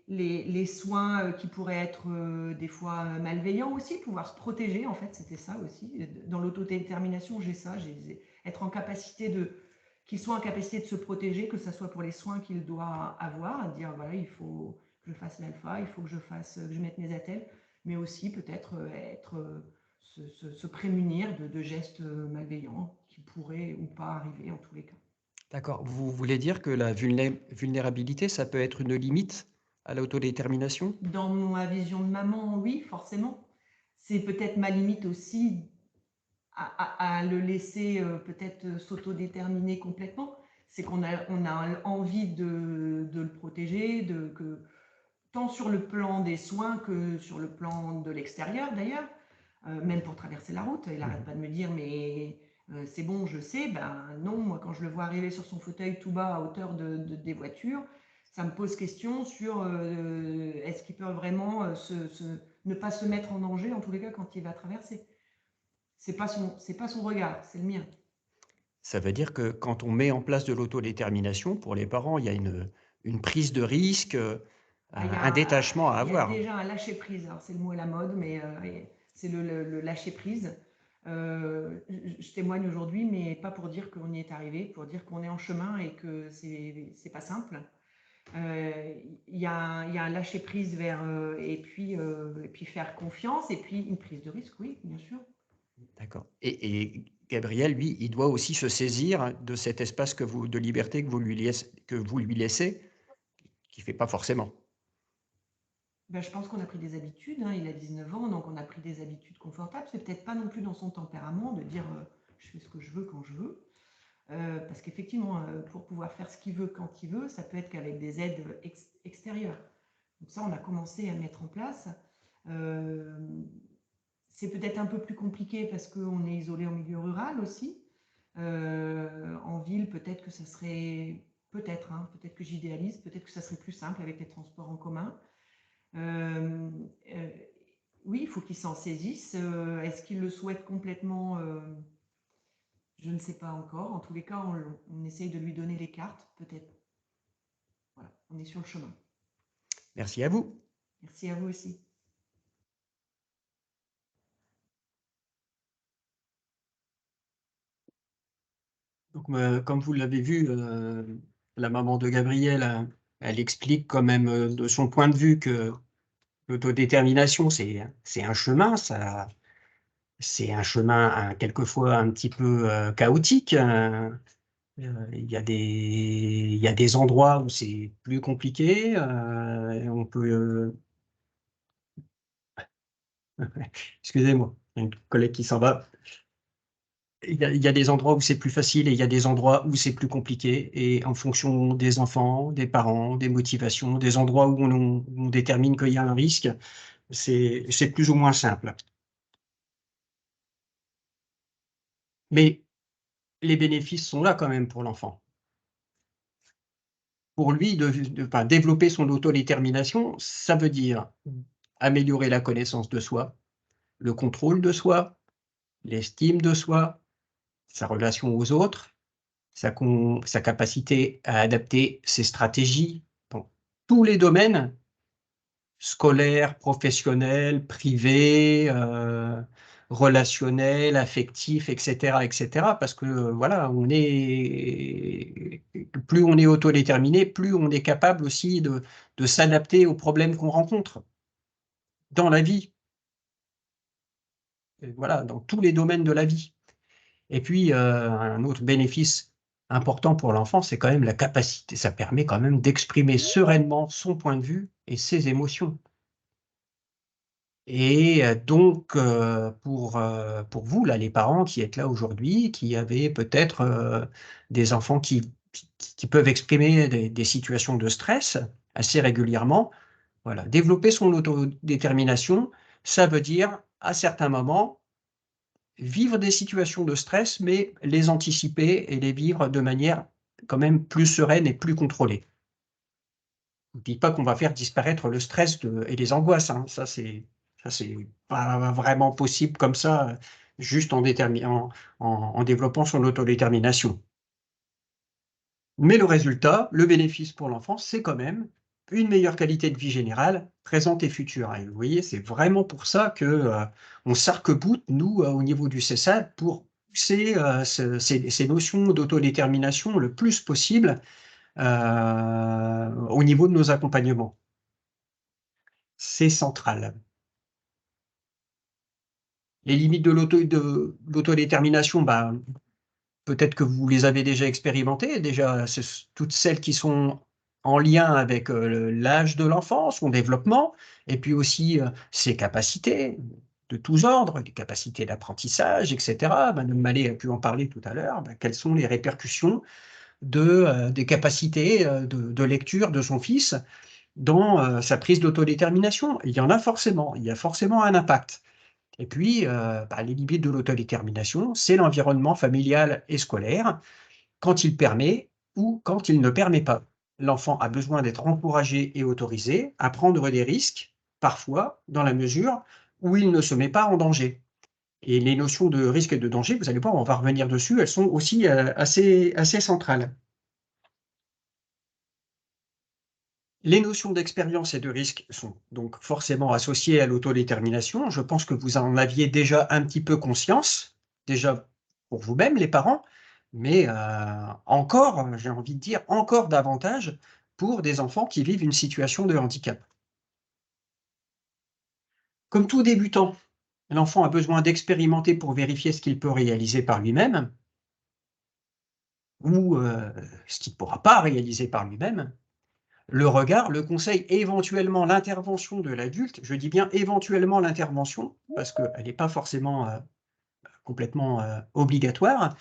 [SPEAKER 5] les soins qui pourraient être des fois malveillants aussi, pouvoir se protéger, en fait, c'était ça aussi. Dans l'autodétermination, j'ai ça, être en capacité qu'il soit en capacité de se protéger, que ce soit pour les soins qu'il doit avoir, dire voilà, il faut que je fasse l'alpha, il faut que je mette mes attelles, mais aussi peut-être se prémunir de gestes malveillants qui pourraient ou pas arriver en tous les cas.
[SPEAKER 2] D'accord. Vous voulez dire que la vulnérabilité, ça peut être une limite à l'autodétermination?
[SPEAKER 5] Dans ma vision de maman, oui, forcément. C'est peut-être ma limite aussi à le laisser peut-être s'autodéterminer complètement. C'est qu'on a envie de le protéger, tant sur le plan des soins que sur le plan de l'extérieur d'ailleurs, même pour traverser la route. Il n'arrête pas de me dire mais c'est bon, je sais. Ben non, moi quand je le vois arriver sur son fauteuil tout bas à hauteur des voitures, ça me pose question sur est-ce qu'il peut vraiment ne pas se mettre en danger, en tous les cas quand il va traverser. C'est pas son regard, c'est le mien.
[SPEAKER 2] Ça veut dire que quand on met en place de l'autodétermination, pour les parents, il y a une prise de risque, un détachement à avoir.
[SPEAKER 5] Il y a déjà un lâcher-prise. Alors, c'est le mot à la mode, mais c'est le lâcher-prise. Je témoigne aujourd'hui, mais pas pour dire qu'on y est arrivé, pour dire qu'on est en chemin et que c'est pas simple. Il y a un lâcher-prise vers et puis faire confiance et puis une prise de risque, oui, bien sûr.
[SPEAKER 2] D'accord. Et Gabriel, lui, il doit aussi se saisir de cet espace de liberté que vous lui laissez, qui ne fait pas forcément.
[SPEAKER 5] Ben, je pense qu'on a pris des habitudes, hein. Il a 19 ans, donc on a pris des habitudes confortables. C'est peut-être pas non plus dans son tempérament de dire je fais ce que je veux quand je veux. Parce qu'effectivement, pour pouvoir faire ce qu'il veut quand il veut, ça peut être qu'avec des aides extérieures. Donc ça, on a commencé à mettre en place. C'est peut-être un peu plus compliqué parce qu'on est isolé en milieu rural aussi. En ville, peut-être que ça serait, peut-être que j'idéalise, peut-être que ça serait plus simple avec les transports en commun. Oui, il faut qu'il s'en saisisse. Est-ce qu'il le souhaite complètement? Je ne sais pas encore. En tous les cas, on essaye de lui donner les cartes, peut-être. Voilà, on est sur le chemin.
[SPEAKER 2] Merci à vous.
[SPEAKER 5] Merci à vous aussi.
[SPEAKER 2] Donc, comme vous l'avez vu, la maman de Gabriel, elle explique quand même de son point de vue que l'autodétermination, c'est un chemin, c'est un chemin quelquefois un petit peu chaotique. Il y a des endroits où c'est plus compliqué. On peut. Excusez-moi, il y a une collègue qui s'en va. Il y a des endroits où c'est plus facile et il y a des endroits où c'est plus compliqué. Et en fonction des enfants, des parents, des motivations, des endroits où on détermine qu'il y a un risque, c'est plus ou moins simple. Mais les bénéfices sont là quand même pour l'enfant. Pour lui, développer son autodétermination, ça veut dire améliorer la connaissance de soi, le contrôle de soi, l'estime de soi, sa relation aux autres, sa capacité à adapter ses stratégies dans tous les domaines, scolaires, professionnels, privés, relationnels, affectifs, etc., parce que voilà, plus on est autodéterminé, plus on est capable aussi de s'adapter aux problèmes qu'on rencontre dans la vie. Et voilà, dans tous les domaines de la vie. Et puis, un autre bénéfice important pour l'enfant, c'est quand même la capacité, ça permet quand même d'exprimer sereinement son point de vue et ses émotions. Et donc, pour vous, là, les parents qui êtes là aujourd'hui, qui avez peut-être des enfants qui peuvent exprimer des situations de stress assez régulièrement, voilà, développer son autodétermination, ça veut dire, à certains moments, vivre des situations de stress, mais les anticiper et les vivre de manière quand même plus sereine et plus contrôlée. Je ne dis pas qu'on va faire disparaître le stress et les angoisses, hein. Ça, c'est pas vraiment possible comme ça, juste en développant son autodétermination. Mais le résultat, le bénéfice pour l'enfant, c'est quand même une meilleure qualité de vie générale, présente et future. Et vous voyez, c'est vraiment pour ça que on s'arc-boute, nous, au niveau du CESAD, pour pousser ces notions d'autodétermination le plus possible au niveau de nos accompagnements. C'est central. Les limites de l'autodétermination, bah, peut-être que vous les avez déjà expérimentées, déjà, toutes celles qui sont en lien avec l'âge de l'enfant, son développement, et puis aussi ses capacités de tous ordres, les capacités d'apprentissage, etc. Madame Mallet a pu en parler tout à l'heure. Quelles sont les répercussions des capacités de lecture de son fils dans sa prise d'autodétermination? Il y en a forcément, il y a forcément un impact. Et puis, les limites de l'autodétermination, c'est l'environnement familial et scolaire, quand il permet ou quand il ne permet pas. L'enfant a besoin d'être encouragé et autorisé à prendre des risques, parfois dans la mesure où il ne se met pas en danger. Et les notions de risque et de danger, vous allez voir, on va revenir dessus, elles sont aussi assez centrales. Les notions d'expérience et de risque sont donc forcément associées à l'autodétermination. Je pense que vous en aviez déjà un petit peu conscience, déjà pour vous-même, les parents, mais encore, j'ai envie de dire, encore davantage pour des enfants qui vivent une situation de handicap. Comme tout débutant, l'enfant a besoin d'expérimenter pour vérifier ce qu'il peut réaliser par lui-même ou ce qu'il ne pourra pas réaliser par lui-même. Le regard, le conseil, éventuellement l'intervention de l'adulte, je dis bien éventuellement l'intervention, parce qu'elle n'est pas forcément complètement obligatoire,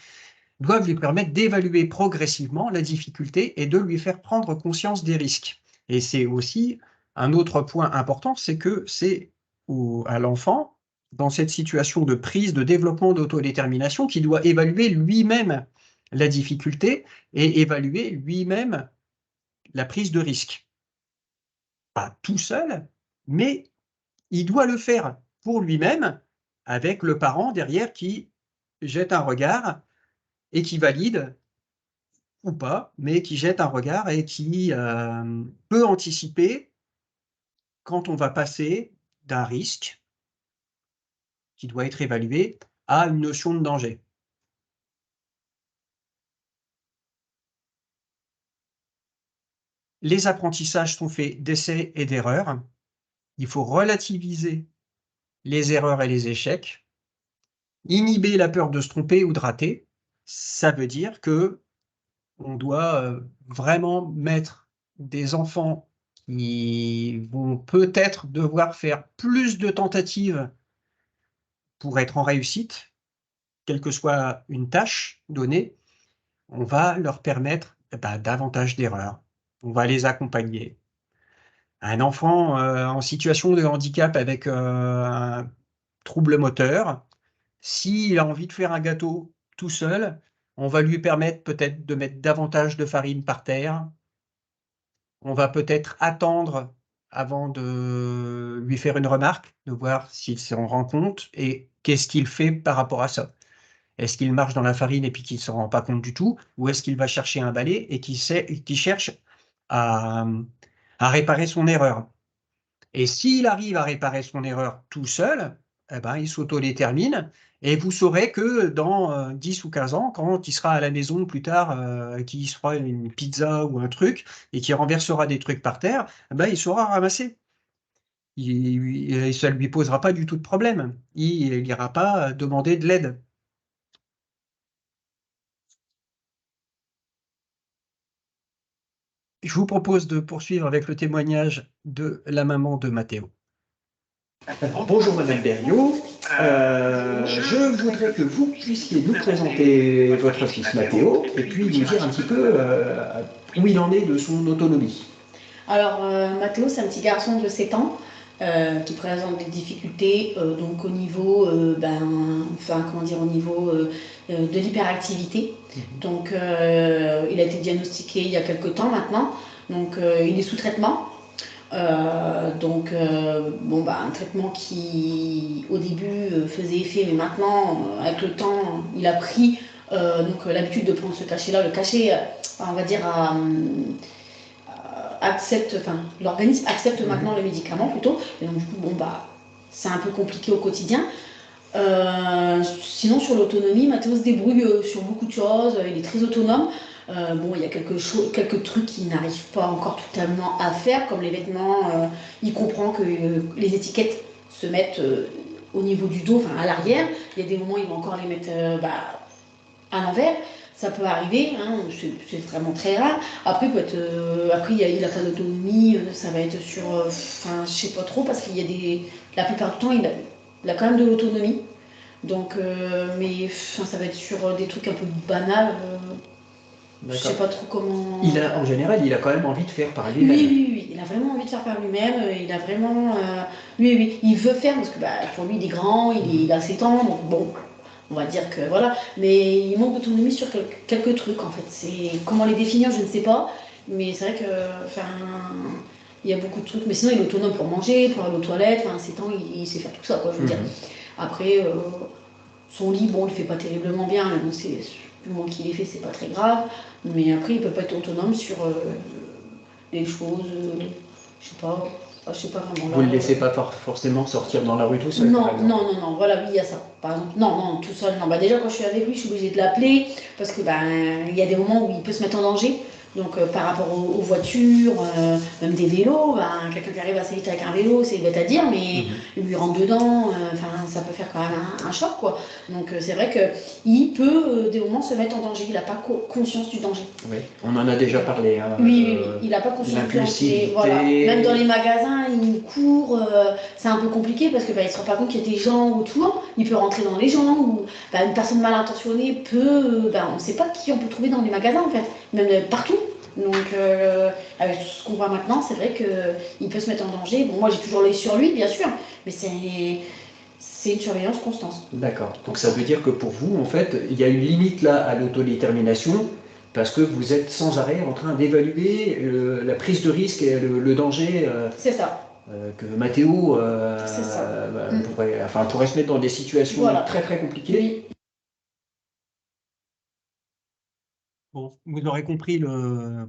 [SPEAKER 2] doivent lui permettre d'évaluer progressivement la difficulté et de lui faire prendre conscience des risques. Et c'est aussi un autre point important, c'est que c'est à l'enfant, dans cette situation de prise, de développement d'autodétermination, qui doit évaluer lui-même la difficulté et évaluer lui-même la prise de risque. Pas tout seul, mais il doit le faire pour lui-même, avec le parent derrière qui jette un regard et qui valide ou pas, mais qui jette un regard et qui peut anticiper quand on va passer d'un risque qui doit être évalué à une notion de danger. Les apprentissages sont faits d'essais et d'erreurs. Il faut relativiser les erreurs et les échecs, inhiber la peur de se tromper ou de rater. Ça veut dire que on doit vraiment mettre des enfants qui vont peut-être devoir faire plus de tentatives pour être en réussite, quelle que soit une tâche donnée. On va leur permettre davantage d'erreurs. On va les accompagner. Un enfant en situation de handicap avec un trouble moteur, s'il a envie de faire un gâteau tout seul, on va lui permettre peut-être de mettre davantage de farine par terre. On va peut-être attendre avant de lui faire une remarque, de voir s'il s'en rend compte et qu'est-ce qu'il fait par rapport à ça. Est-ce qu'il marche dans la farine et puis qu'il ne s'en rend pas compte du tout, ou est-ce qu'il va chercher un balai et qu'il cherche à réparer son erreur? Et s'il arrive à réparer son erreur tout seul, eh ben, il s'autodétermine et vous saurez que dans 10 ou 15 ans, quand il sera à la maison plus tard, qu'il se fera une pizza ou un truc et qu'il renversera des trucs par terre, eh ben, il saura ramasser. Ça ne lui posera pas du tout de problème. Il n'ira pas demander de l'aide. Je vous propose de poursuivre avec le témoignage de la maman de Mathéo.
[SPEAKER 4] Bonjour Madame Berriot, je voudrais que vous puissiez nous présenter votre fils Mathéo et puis nous dire un petit peu où il en est de son autonomie.
[SPEAKER 6] Alors Mathéo, c'est un petit garçon de 7 ans qui présente des difficultés donc au niveau, au niveau de l'hyperactivité. Donc il a été diagnostiqué il y a quelques temps maintenant, donc il est sous traitement. Un traitement qui au début faisait effet, mais maintenant avec le temps il a pris l'habitude de prendre ce cachet-là. Le cachet, on va dire, l'organisme accepte maintenant le médicament plutôt, et donc du coup c'est un peu compliqué au quotidien. Sinon sur l'autonomie, Mathéo se débrouille sur beaucoup de choses, il est très autonome. Il y a quelques trucs qu'il n'arrive pas encore totalement à faire, comme les vêtements. Il comprend que les étiquettes se mettent au niveau du dos, à l'arrière. Il y a des moments où il va encore les mettre à l'envers. Ça peut arriver, hein, c'est vraiment très rare. Après, il n'a pas d'autonomie, ça va être sur... je sais pas trop, parce qu'il y a la plupart du temps, il a quand même de l'autonomie. Donc, ça va être sur des trucs un peu banals. Je sais pas trop comment...
[SPEAKER 4] En général, il a quand même envie de faire par lui-même.
[SPEAKER 6] Oui, il a vraiment envie de faire par lui-même. Il a vraiment... Oui, il veut faire, parce que pour lui, il est grand, il a 7 ans, donc bon... On va dire que voilà, mais il manque d'autonomie sur quelques trucs en fait. Comment les définir, je ne sais pas, mais c'est vrai que il y a beaucoup de trucs. Mais sinon, il est autonome pour manger, pour aller aux toilettes. 7 ans, il sait faire tout ça, quoi. Je veux dire. Après, son lit, bon, il ne fait pas terriblement bien, mais bon, du moment qu'il est fait, c'est pas très grave. Mais après, il ne peut pas être autonome sur les choses, je sais pas vraiment.
[SPEAKER 4] Vous ne le laissez pas forcément sortir dans la rue tout seul?
[SPEAKER 6] Non, voilà, oui, il y a ça. Par exemple, non, tout seul, non. Bah, déjà, quand je suis avec lui, je suis obligée de l'appeler parce que il y a des moments où il peut se mettre en danger. Donc, par rapport aux voitures, même des vélos, quelqu'un qui arrive assez vite avec un vélo, c'est bête à dire, mais il lui rentre dedans, ça peut faire quand même un choc, quoi. Donc, c'est vrai qu'il peut, des moments, se mettre en danger. Il n'a pas conscience du danger.
[SPEAKER 4] Oui, on en a déjà parlé. Hein,
[SPEAKER 6] oui, il n'a pas conscience du danger. Voilà. Même dans les magasins, il court, c'est un peu compliqué parce qu'il ne se rend pas compte qu'il y a des gens autour. Il peut rentrer dans les gens, ou une personne mal intentionnée peut... on ne sait pas qui on peut trouver dans les magasins, en fait, même partout. Donc, avec tout ce qu'on voit maintenant, c'est vrai qu'il peut se mettre en danger. Bon, moi, j'ai toujours l'œil sur lui, bien sûr, mais c'est une surveillance constante.
[SPEAKER 4] D'accord. Donc, ça veut dire que pour vous, en fait, il y a une limite là à l'autodétermination parce que vous êtes sans arrêt en train d'évaluer la prise de risque et le danger.
[SPEAKER 6] C'est ça.
[SPEAKER 4] Que Mathéo pourrait se mettre dans des situations très très compliquées. Oui.
[SPEAKER 2] Bon, vous aurez compris le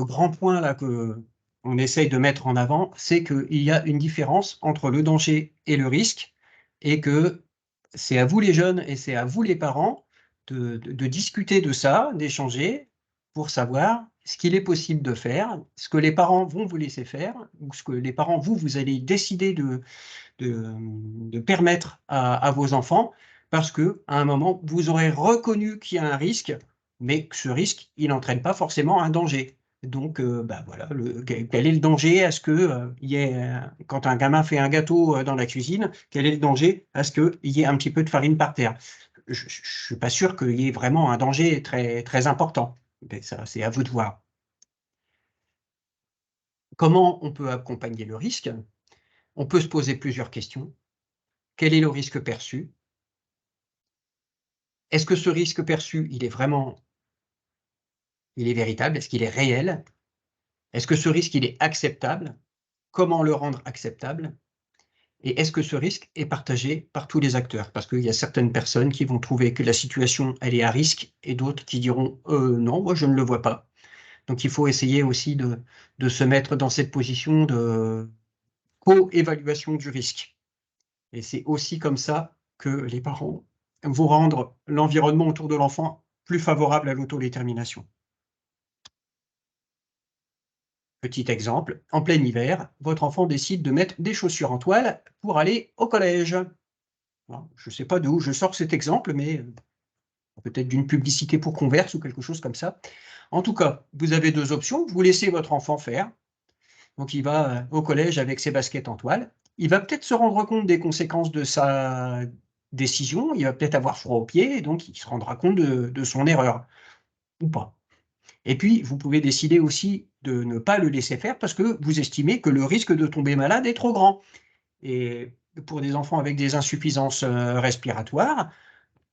[SPEAKER 2] grand point là qu'on essaye de mettre en avant, c'est qu'il y a une différence entre le danger et le risque, et que c'est à vous les jeunes et c'est à vous les parents de discuter de ça, d'échanger pour savoir ce qu'il est possible de faire, ce que les parents vont vous laisser faire, ou ce que les parents, vous allez décider de permettre à vos enfants, parce qu'à un moment, vous aurez reconnu qu'il y a un risque, mais que ce risque, il n'entraîne pas forcément un danger. Donc, voilà, quel est le danger à ce que quand un gamin fait un gâteau dans la cuisine, quel est le danger à ce qu'il y ait un petit peu de farine par terre? Je ne suis pas sûr qu'il y ait vraiment un danger très, très important. Mais ça, c'est à vous de voir. Comment on peut accompagner le risque? On peut se poser plusieurs questions. Quel est le risque perçu? Est-ce que ce risque perçu, il est véritable? Est-ce qu'il est réel? Est-ce que ce risque, il est acceptable? Comment le rendre acceptable? Et est-ce que ce risque est partagé par tous les acteurs? Parce qu'il y a certaines personnes qui vont trouver que la situation, elle est à risque, et d'autres qui diront non, moi je ne le vois pas. Donc il faut essayer aussi de se mettre dans cette position de co-évaluation du risque. Et c'est aussi comme ça que les parents vont rendre l'environnement autour de l'enfant plus favorable à l'autodétermination. Petit exemple, en plein hiver, votre enfant décide de mettre des chaussures en toile pour aller au collège. Alors, je ne sais pas d'où je sors cet exemple, mais peut-être d'une publicité pour Converse ou quelque chose comme ça. En tout cas, vous avez deux options. Vous laissez votre enfant faire. Donc, il va au collège avec ses baskets en toile. Il va peut-être se rendre compte des conséquences de sa décision. Il va peut-être avoir froid aux pieds, et donc il se rendra compte de son erreur, ou pas. Et puis, vous pouvez décider aussi de ne pas le laisser faire parce que vous estimez que le risque de tomber malade est trop grand. Et pour des enfants avec des insuffisances respiratoires,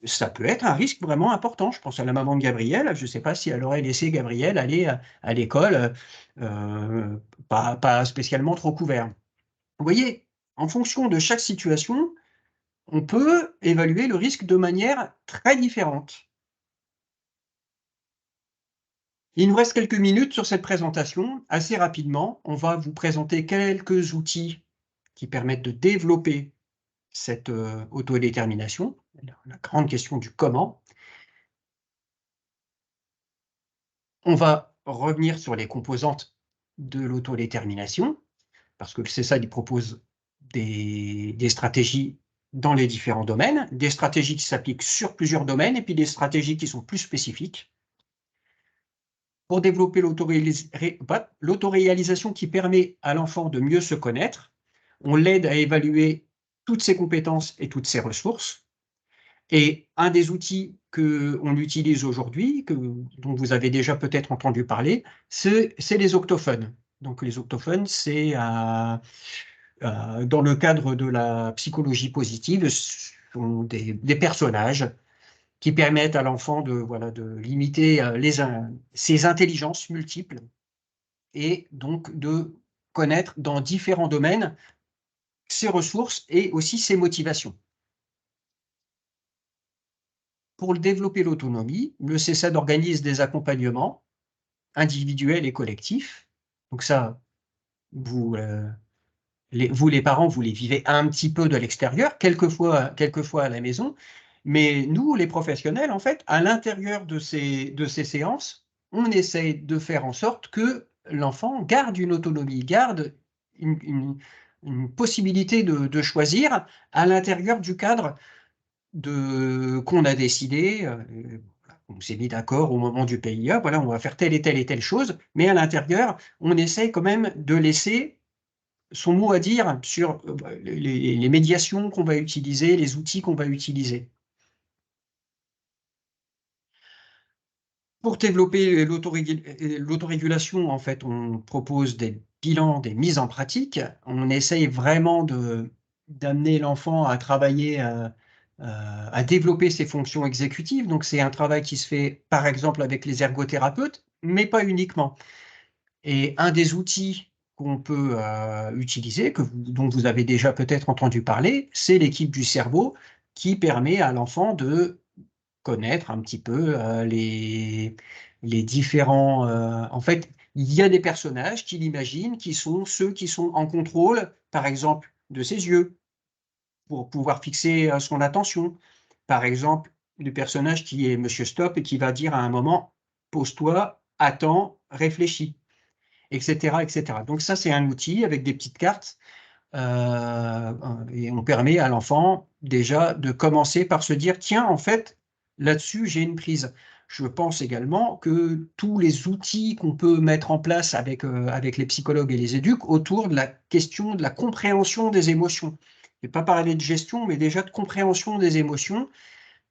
[SPEAKER 2] ça peut être un risque vraiment important. Je pense à la maman de Gabriel. Je ne sais pas si elle aurait laissé Gabriel aller à l'école pas spécialement trop couvert. Vous voyez, en fonction de chaque situation, on peut évaluer le risque de manière très différente. Il nous reste quelques minutes sur cette présentation. Assez rapidement, on va vous présenter quelques outils qui permettent de développer cette autodétermination, la grande question du comment. On va revenir sur les composantes de l'autodétermination, parce que c'est ça, il propose des stratégies dans les différents domaines, des stratégies qui s'appliquent sur plusieurs domaines, et puis des stratégies qui sont plus spécifiques. Pour développer l'autoréalisation qui permet à l'enfant de mieux se connaître, on l'aide à évaluer toutes ses compétences et toutes ses ressources. Et un des outils qu'on utilise aujourd'hui, dont vous avez déjà peut-être entendu parler, c'est les octophones. Donc les octophones, c'est dans le cadre de la psychologie positive, ce sont des personnages qui permettent à l'enfant de limiter ses intelligences multiples et donc de connaître dans différents domaines ses ressources et aussi ses motivations. Pour développer l'autonomie, le CESAD organise des accompagnements individuels et collectifs. Donc ça, vous, les parents, vous les vivez un petit peu de l'extérieur, quelquefois à la maison, mais nous, les professionnels, en fait, à l'intérieur de ces séances, on essaye de faire en sorte que l'enfant garde une autonomie, garde une possibilité de choisir à l'intérieur du cadre qu'on a décidé, on s'est mis d'accord au moment du PIA, voilà, on va faire telle et telle chose, mais à l'intérieur, on essaye quand même de laisser son mot à dire sur les médiations qu'on va utiliser, les outils qu'on va utiliser. Pour développer l'autorégulation, en fait, on propose des bilans, des mises en pratique. On essaye vraiment d'amener l'enfant à travailler, à développer ses fonctions exécutives. Donc, c'est un travail qui se fait, par exemple, avec les ergothérapeutes, mais pas uniquement. Et un des outils qu'on peut utiliser, dont vous avez déjà peut-être entendu parler, c'est l'équipe du cerveau qui permet à l'enfant de connaître un petit peu les différents... en fait, il y a des personnages qu'il imagine qui sont ceux qui sont en contrôle, par exemple, de ses yeux, pour pouvoir fixer son attention. Par exemple, le personnage qui est Monsieur Stop et qui va dire à un moment, pose-toi, attends, réfléchis, etc., etc. Donc ça, c'est un outil avec des petites cartes et on permet à l'enfant déjà de commencer par se dire, tiens, en fait, là-dessus, j'ai une prise. Je pense également que tous les outils qu'on peut mettre en place avec les psychologues et les éduques autour de la question de la compréhension des émotions. Je ne vais pas parler de gestion, mais déjà de compréhension des émotions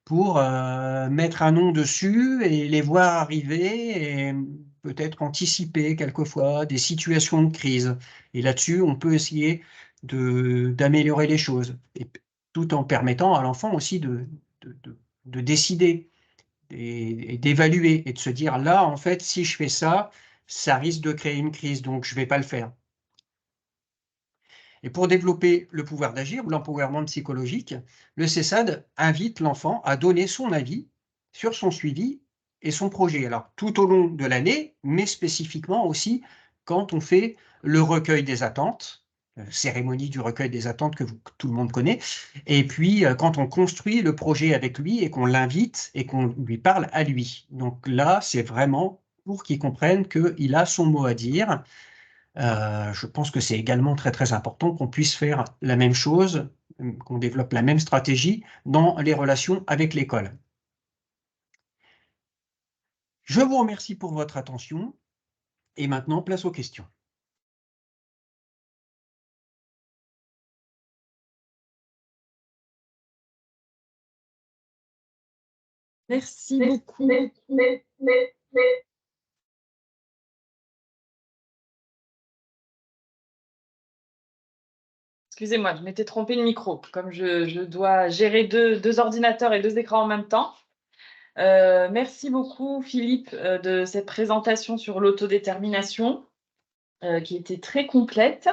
[SPEAKER 2] pour mettre un nom dessus et les voir arriver et peut-être anticiper quelquefois des situations de crise. Et là-dessus, on peut essayer d'améliorer les choses, et tout en permettant à l'enfant aussi de décider et d'évaluer et de se dire, là, en fait, si je fais ça, ça risque de créer une crise, donc je ne vais pas le faire. Et pour développer le pouvoir d'agir ou l'empowerment psychologique, le CESAD invite l'enfant à donner son avis sur son suivi et son projet. Alors, tout au long de l'année, mais spécifiquement aussi quand on fait le recueil des attentes, cérémonie du recueil des attentes que tout le monde connaît, et puis quand on construit le projet avec lui et qu'on l'invite et qu'on lui parle à lui. Donc là, c'est vraiment pour qu'il comprenne qu'il a son mot à dire. Je pense que c'est également très, très important qu'on puisse faire la même chose, qu'on développe la même stratégie dans les relations avec l'école. Je vous remercie pour votre attention et maintenant, place aux questions.
[SPEAKER 1] Merci beaucoup. Excusez-moi, je m'étais trompé de micro. Comme je dois gérer deux ordinateurs et deux écrans en même temps. Merci beaucoup, Philippe, de cette présentation sur l'autodétermination, qui était très complète.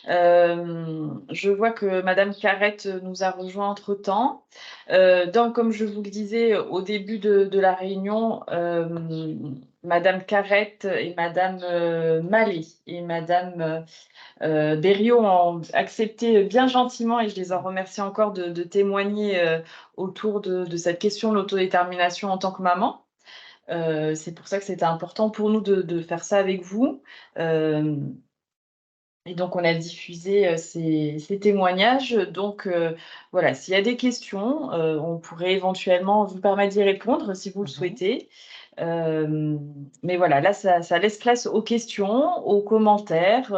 [SPEAKER 1] Je vois que Madame Carrette nous a rejoint entre-temps. Donc, comme je vous le disais au début de la réunion, Madame Carrette et Madame Mallet et Madame Berriot ont accepté bien gentiment, et je les en remercie encore, de témoigner autour de cette question de l'autodétermination en tant que maman. C'est pour ça que c'était important pour nous de faire ça avec vous. Et donc, on a diffusé ces témoignages. Donc, voilà, s'il y a des questions, on pourrait éventuellement vous permettre d'y répondre si vous le souhaitez. Mais voilà, là, ça laisse place aux questions, aux commentaires,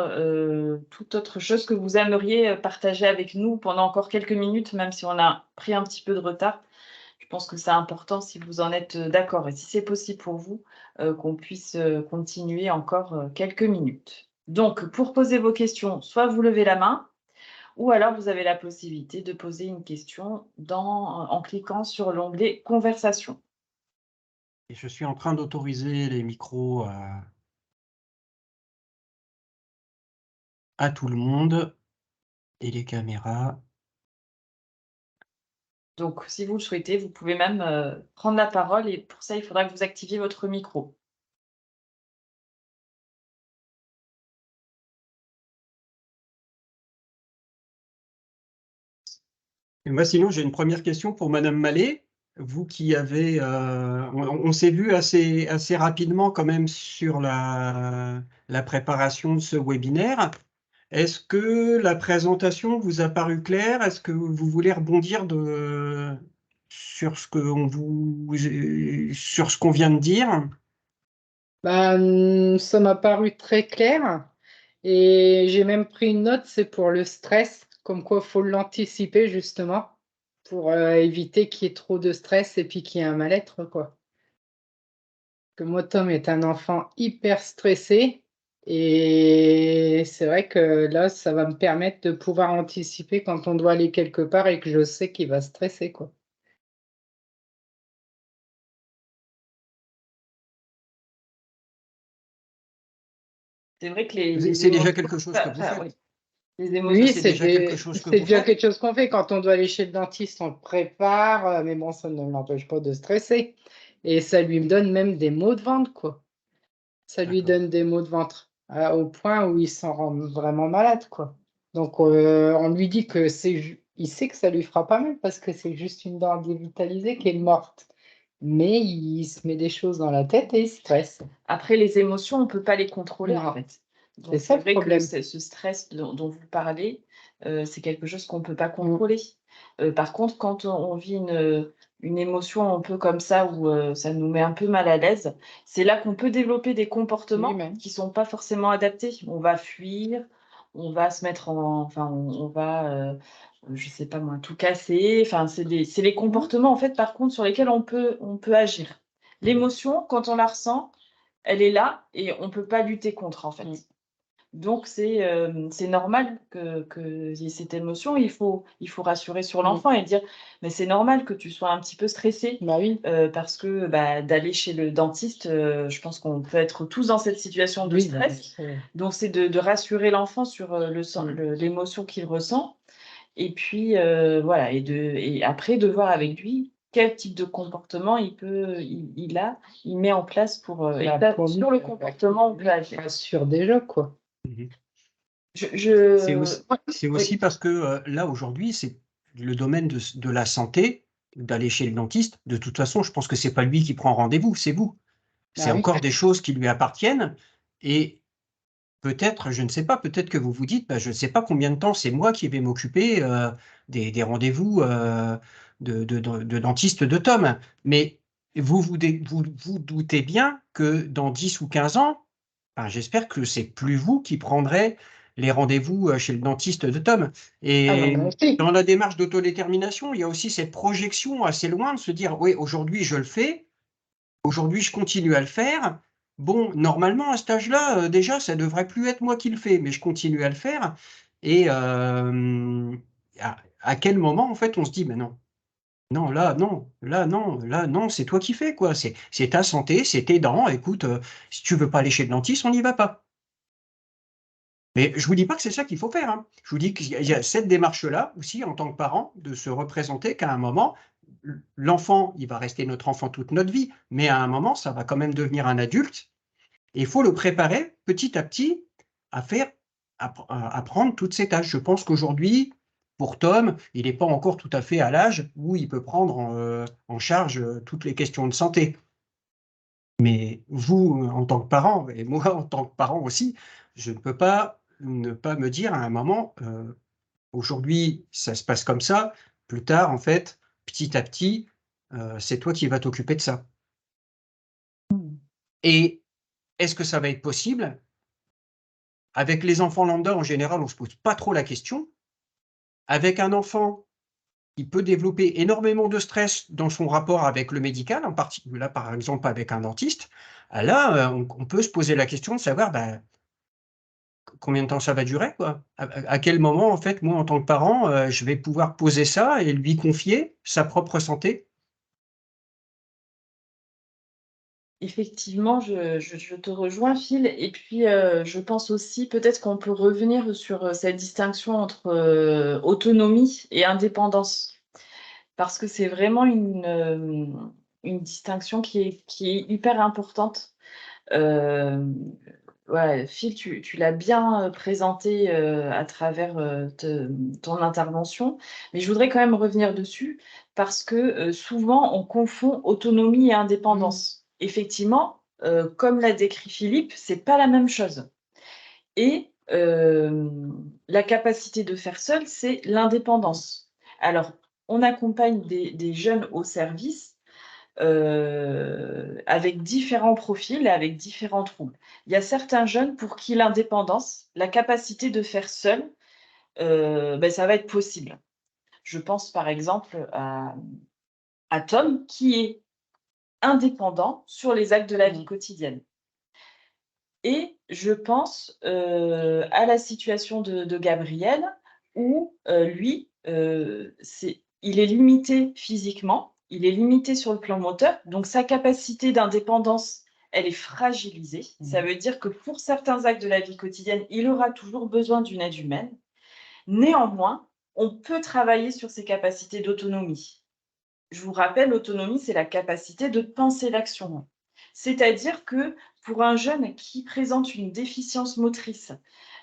[SPEAKER 1] toute autre chose que vous aimeriez partager avec nous pendant encore quelques minutes, même si on a pris un petit peu de retard. Je pense que c'est important, si vous en êtes d'accord et si c'est possible pour vous, qu'on puisse continuer encore quelques minutes. Donc, pour poser vos questions, soit vous levez la main, ou alors vous avez la possibilité de poser une question en cliquant sur l'onglet « Conversation ».
[SPEAKER 2] Et je suis en train d'autoriser les micros à tout le monde et les caméras.
[SPEAKER 1] Donc, si vous le souhaitez, vous pouvez même prendre la parole et pour ça, il faudra que vous activiez votre micro.
[SPEAKER 2] Et moi, sinon, j'ai une première question pour Madame Mallet. Vous qui avez, on s'est vu assez rapidement quand même sur la préparation de ce webinaire. Est-ce que la présentation vous a paru claire? Est-ce que vous voulez rebondir sur ce qu'on vient de dire?
[SPEAKER 3] Ben, ça m'a paru très clair et j'ai même pris une note, c'est pour le stress, comme quoi il faut l'anticiper justement pour éviter qu'il y ait trop de stress et puis qu'il y ait un mal-être, quoi. Que moi, Tom est un enfant hyper stressé et c'est vrai que là, ça va me permettre de pouvoir anticiper quand on doit aller quelque part et que je sais qu'il va stresser, quoi.
[SPEAKER 1] C'est vrai que
[SPEAKER 2] C'est déjà quelque chose que vous
[SPEAKER 1] enfin,
[SPEAKER 2] faites.
[SPEAKER 1] oui, les
[SPEAKER 3] Oui,
[SPEAKER 1] émotions,
[SPEAKER 2] c'est déjà quelque chose que
[SPEAKER 3] c'est
[SPEAKER 2] vous
[SPEAKER 3] déjà
[SPEAKER 2] faites.
[SPEAKER 3] quelque chose qu'on fait. Quand on doit aller chez le dentiste, on le prépare, mais bon, ça ne l'empêche pas de stresser. Et ça lui donne même des maux de ventre, quoi. Ça lui
[SPEAKER 2] D'accord.
[SPEAKER 3] donne des maux de ventre, au point où il s'en rend vraiment malade, quoi. Donc, on lui dit que il sait que ça lui fera pas mal parce que c'est juste une dent dévitalisée qui est morte. Mais il se met des choses dans la tête et il stresse.
[SPEAKER 1] Après, les émotions, on ne peut pas les contrôler, en
[SPEAKER 3] Non.
[SPEAKER 1] fait. Donc,
[SPEAKER 3] C'est ça
[SPEAKER 1] c'est
[SPEAKER 3] le
[SPEAKER 1] vrai que
[SPEAKER 3] problème.
[SPEAKER 1] ce stress dont vous parlez, c'est quelque chose qu'on ne peut pas contrôler. Par contre, quand on vit une émotion un peu comme ça, où ça nous met un peu mal à l'aise, c'est là qu'on peut développer des
[SPEAKER 3] Oui,
[SPEAKER 1] comportements
[SPEAKER 3] même.
[SPEAKER 1] qui ne sont pas forcément adaptés. On va fuir, on va se mettre enfin, on va, je sais pas moi, tout casser. Enfin, c'est les comportements, en fait, par contre, sur lesquels on peut agir. L'émotion, quand on la ressent, elle est là et on ne peut pas lutter contre, en fait. Donc c'est normal qu'il y ait cette émotion. Il faut rassurer sur l'enfant et dire: «Mais c'est normal que tu sois un petit peu stressé,
[SPEAKER 3] Bah oui.
[SPEAKER 1] parce que, bah, d'aller chez le dentiste, je pense qu'on peut être tous dans cette situation de
[SPEAKER 3] Oui, bah,
[SPEAKER 1] stress». Donc c'est de rassurer l'enfant sur, l'émotion qu'il ressent et puis, voilà et après de voir avec lui quel type de comportement il met en place pour, et
[SPEAKER 3] Bah,
[SPEAKER 1] ça
[SPEAKER 3] pour lui,
[SPEAKER 1] sur le comportement, on peut agir.
[SPEAKER 3] rassure déjà, quoi.
[SPEAKER 2] Mhm.
[SPEAKER 1] Je
[SPEAKER 2] C'est
[SPEAKER 1] oui,
[SPEAKER 2] aussi parce que là, aujourd'hui, c'est le domaine de la santé, d'aller chez le dentiste. De toute façon, je pense que c'est pas lui qui prend rendez-vous, c'est vous. C'est
[SPEAKER 3] Bah oui.
[SPEAKER 2] encore des choses qui lui appartiennent. Et peut-être, je ne sais pas, peut-être que vous vous dites, bah, je ne sais pas combien de temps c'est moi qui vais m'occuper des rendez-vous de dentiste de Tom. Mais vous doutez bien que dans 10 ou 15 ans, enfin, j'espère que c'est plus vous qui prendrez les rendez-vous chez le dentiste de Tom.
[SPEAKER 3] Ah bah
[SPEAKER 2] Et
[SPEAKER 3] moi aussi.
[SPEAKER 2] dans la démarche d'autodétermination, il y a aussi cette projection assez loin de se dire, oui, aujourd'hui je le fais, aujourd'hui je continue à le faire. Bon, normalement à cet âge-là, déjà, ça devrait plus être moi qui le fais, mais je continue à le faire. Et à quel moment, en fait, on se dit, mais non, non, là, non, là, non, là, non, c'est toi qui fais, quoi. C'est ta santé, c'est tes dents. Écoute, si tu veux pas aller chez le dentiste, on n'y va pas. Mais je vous dis pas que c'est ça qu'il faut faire, hein. Je vous dis qu'il y a cette démarche-là aussi en tant que parent, de se représenter qu'à un moment, l'enfant, il va rester notre enfant toute notre vie, mais à un moment, ça va quand même devenir un adulte et il faut le préparer petit à petit à faire, à prendre toutes ces tâches. Je pense qu'aujourd'hui, pour Tom, il n'est pas encore tout à fait à l'âge où il peut prendre en charge toutes les questions de santé. Mais vous, en tant que parent, et moi en tant que parent aussi, je ne peux pas ne pas me dire à un moment, aujourd'hui, ça se passe comme ça, plus tard, en fait, petit à petit, c'est toi qui vas t'occuper de ça. Et est-ce que ça va être possible? Avec les enfants lambda, en général, on ne se pose pas trop la question. Avec un enfant qui peut développer énormément de stress dans son rapport avec le médical, en particulier, là, par exemple, avec un dentiste, là, on peut se poser la question de savoir, bah, combien de temps ça va durer, quoi? À quel moment, en fait, moi, en tant que parent, je vais pouvoir poser ça et lui confier sa propre santé?
[SPEAKER 1] effectivement, je te rejoins, Phil et puis, je pense aussi peut-être qu'on peut revenir sur, cette distinction entre, autonomie et indépendance. parce que c'est vraiment une distinction qui est hyper importante. Ouais, Phil, tu l'as bien présenté à travers ton intervention, mais je voudrais quand même revenir dessus parce que souvent on confond autonomie et indépendance. Effectivement, comme l'a décrit Philippe, c'est pas la même chose. Et la capacité de faire seul, c'est l'indépendance. Alors, on accompagne des jeunes au service avec différents profils et avec différents troubles. Il y a certains jeunes pour qui l'indépendance, la capacité de faire seul, ça va être possible. Je pense par exemple à Tom qui est indépendant sur les actes de la vie quotidienne. Et je pense à la situation de Gabriel où lui, il est limité physiquement, il est limité sur le plan moteur, donc sa capacité d'indépendance, elle est fragilisée. Ça veut dire que pour certains actes de la vie quotidienne, il aura toujours besoin d'une aide humaine. Néanmoins, on peut travailler sur ses capacités d'autonomie. Je vous rappelle, l'autonomie, c'est la capacité de penser l'action. C'est-à-dire que pour un jeune qui présente une déficience motrice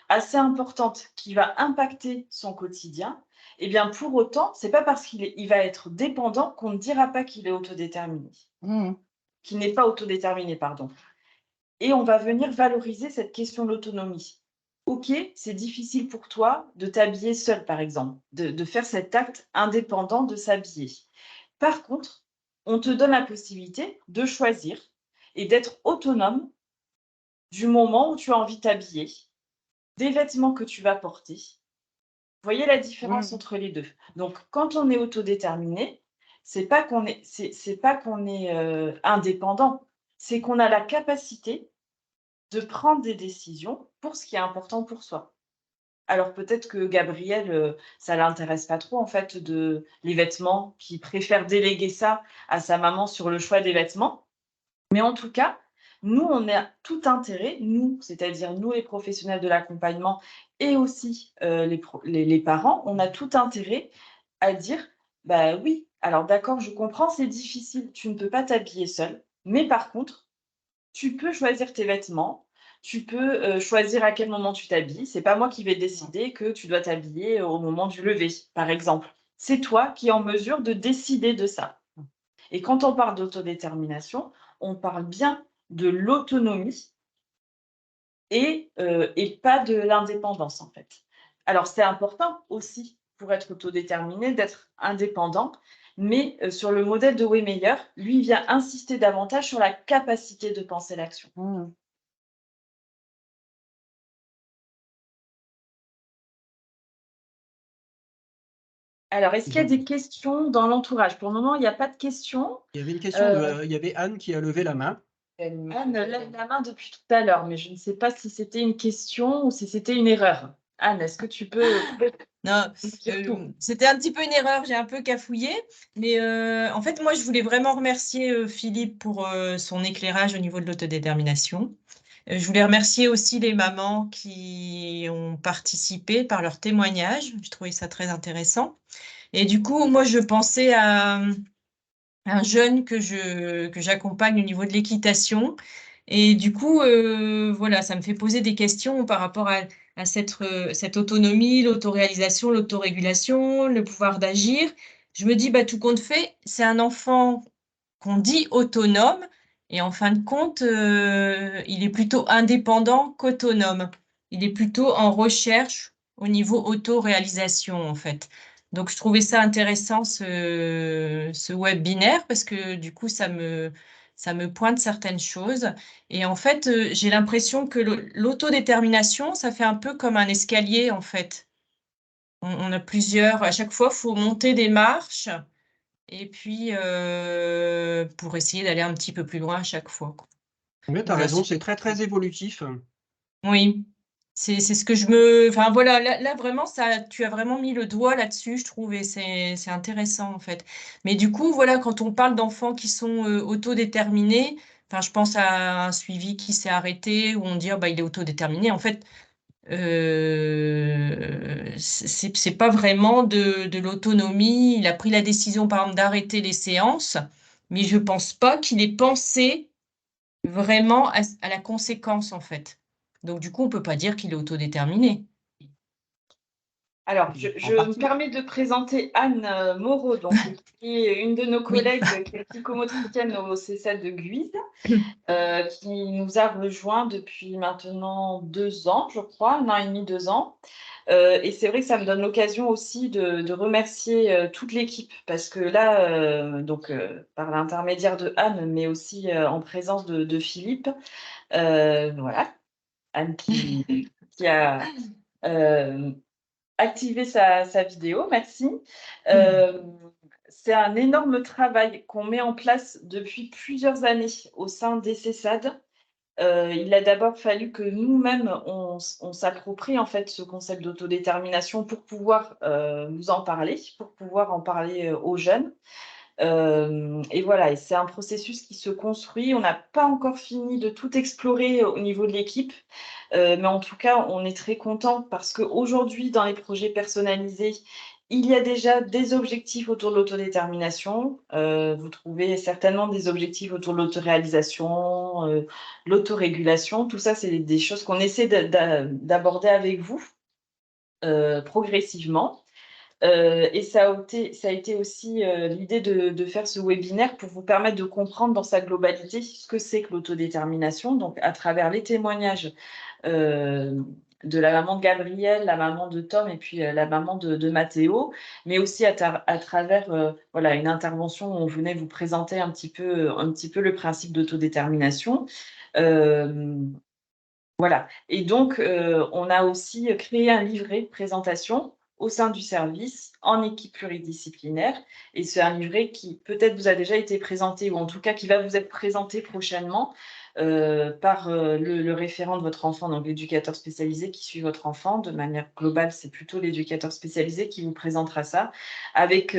[SPEAKER 1] assez importante qui va impacter son quotidien, eh bien pour autant, c'est pas parce qu'il va être dépendant qu'on ne dira pas qu'il est autodéterminé, qu'il n'est pas autodéterminé, pardon. Et on va venir valoriser cette question de l'autonomie. Ok, c'est difficile pour toi de t'habiller seul, par exemple, de faire cet acte indépendant de s'habiller. Par contre, on te donne la possibilité de choisir et d'être autonome du moment où tu as envie de t'habiller, des vêtements que tu vas porter. Vous voyez la différence entre les deux. Donc, quand on est autodéterminé, c'est pas qu'on est indépendant, c'est qu'on a la capacité de prendre des décisions pour ce qui est important pour soi. Alors peut-être que Gabriel, ça l'intéresse pas trop en fait les vêtements, qu'il préfère déléguer ça à sa maman sur le choix des vêtements. Mais en tout cas, nous, on a tout intérêt, nous, c'est-à-dire nous les professionnels de l'accompagnement et aussi les parents, on a tout intérêt à dire, bah oui, alors d'accord, je comprends, c'est difficile, tu ne peux pas t'habiller seul, mais par contre, tu peux choisir tes vêtements, tu peux choisir à quel moment tu t'habilles. C'est pas moi qui vais décider que tu dois t'habiller au moment du lever, par exemple. C'est toi qui es en mesure de décider de ça. Et quand on parle d'autodétermination, on parle bien de l'autonomie et pas de l'indépendance, en fait. Alors, c'est important aussi pour être autodéterminé d'être indépendant, mais sur le modèle de Weymeyer, lui, il vient insister davantage sur la capacité de penser l'action. Alors, est-ce qu'il y a des questions dans l'entourage? Pour le moment, il n'y a pas de questions.
[SPEAKER 2] Il y avait une question, il y avait Anne qui a levé la main.
[SPEAKER 1] Anne lève la main depuis tout à l'heure, mais je ne sais pas si c'était une question ou si c'était une erreur. Anne, est-ce que tu peux...
[SPEAKER 7] Non, c'était un petit peu une erreur, j'ai un peu cafouillé, mais en fait, moi, je voulais vraiment remercier Philippe pour son éclairage au niveau de l'autodétermination. Je voulais remercier aussi les mamans qui ont participé par leur témoignage. Je trouvais ça très intéressant. Et du coup, moi, je pensais à un jeune que j'accompagne au niveau de l'équitation. Et du coup, voilà, ça me fait poser des questions par rapport à cette autonomie, l'autoréalisation, l'autorégulation, le pouvoir d'agir. Je me dis, bah, tout compte fait, c'est un enfant qu'on dit autonome, et en fin de compte, il est plutôt indépendant qu'autonome. Il est plutôt en recherche au niveau autoréalisation, en fait. Donc, je trouvais ça intéressant, ce webinaire, parce que du coup, ça me pointe certaines choses. Et en fait, j'ai l'impression que l'autodétermination, ça fait un peu comme un escalier, en fait. On a plusieurs, à chaque fois, il faut monter des marches, et puis pour essayer d'aller un petit peu plus loin à chaque fois, quoi.
[SPEAKER 2] Oui, tu as raison, c'est très, très évolutif.
[SPEAKER 7] Oui, c'est ce que je me... Enfin voilà, là vraiment, tu as vraiment mis le doigt là-dessus, je trouve, et c'est intéressant en fait. Mais du coup, voilà, quand on parle d'enfants qui sont autodéterminés, enfin, je pense à un suivi qui s'est arrêté, où on dit, ah, bah, il est autodéterminé. En fait, c'est pas vraiment de l'autonomie. Il a pris la décision, par exemple, d'arrêter les séances, mais je pense pas qu'il ait pensé vraiment à la conséquence, en fait. Donc, du coup, on peut pas dire qu'il est autodéterminé.
[SPEAKER 1] Alors, je me permets de présenter Anne Moreau, donc, qui est une de nos collègues qui est psychomotricienne au CESAD de Guise, qui nous a rejoint depuis maintenant 2 ans, je crois, 1 an et demi, 2 ans. Et c'est vrai que ça me donne l'occasion aussi de remercier toute l'équipe, parce que là, par l'intermédiaire de Anne, mais aussi en présence de Philippe, voilà, Anne qui a activé sa vidéo, merci. C'est un énorme travail qu'on met en place depuis plusieurs années au sein des CESAD. Il a d'abord fallu que nous-mêmes, on s'approprie en fait ce concept d'autodétermination pour pouvoir vous en parler, pour pouvoir en parler aux jeunes. Et voilà, et c'est un processus qui se construit. On n'a pas encore fini de tout explorer au niveau de l'équipe, mais en tout cas, on est très content parce qu'aujourd'hui, dans les projets personnalisés, il y a déjà des objectifs autour de l'autodétermination. Vous trouvez certainement des objectifs autour de l'autoréalisation, l'autorégulation. Tout ça, c'est des choses qu'on essaie d'aborder avec vous progressivement. Et ça a été aussi l'idée de faire ce webinaire pour vous permettre de comprendre dans sa globalité ce que c'est que l'autodétermination, donc à travers les témoignages de la maman de Gabriel, la maman de Tom et puis la maman de Mathéo, mais aussi à travers voilà, une intervention où on venait vous présenter un petit peu le principe d'autodétermination. Voilà. Et donc, on a aussi créé un livret de présentation au sein du service en équipe pluridisciplinaire. Et c'est un livret qui peut-être vous a déjà été présenté, ou en tout cas qui va vous être présenté prochainement par le référent de votre enfant, donc l'éducateur spécialisé qui suit votre enfant. De manière globale, c'est plutôt l'éducateur spécialisé qui vous présentera ça. Avec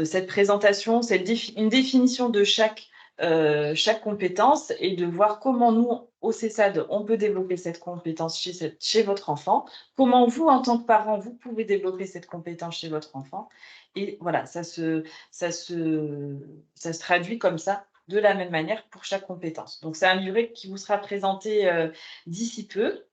[SPEAKER 1] cette présentation, c'est une définition de chaque compétence et de voir comment nous, au CESAD, on peut développer cette compétence chez votre enfant, comment vous, en tant que parent, vous pouvez développer cette compétence chez votre enfant. Et voilà, ça se traduit comme ça, de la même manière pour chaque compétence. Donc, c'est un livret qui vous sera présenté d'ici peu.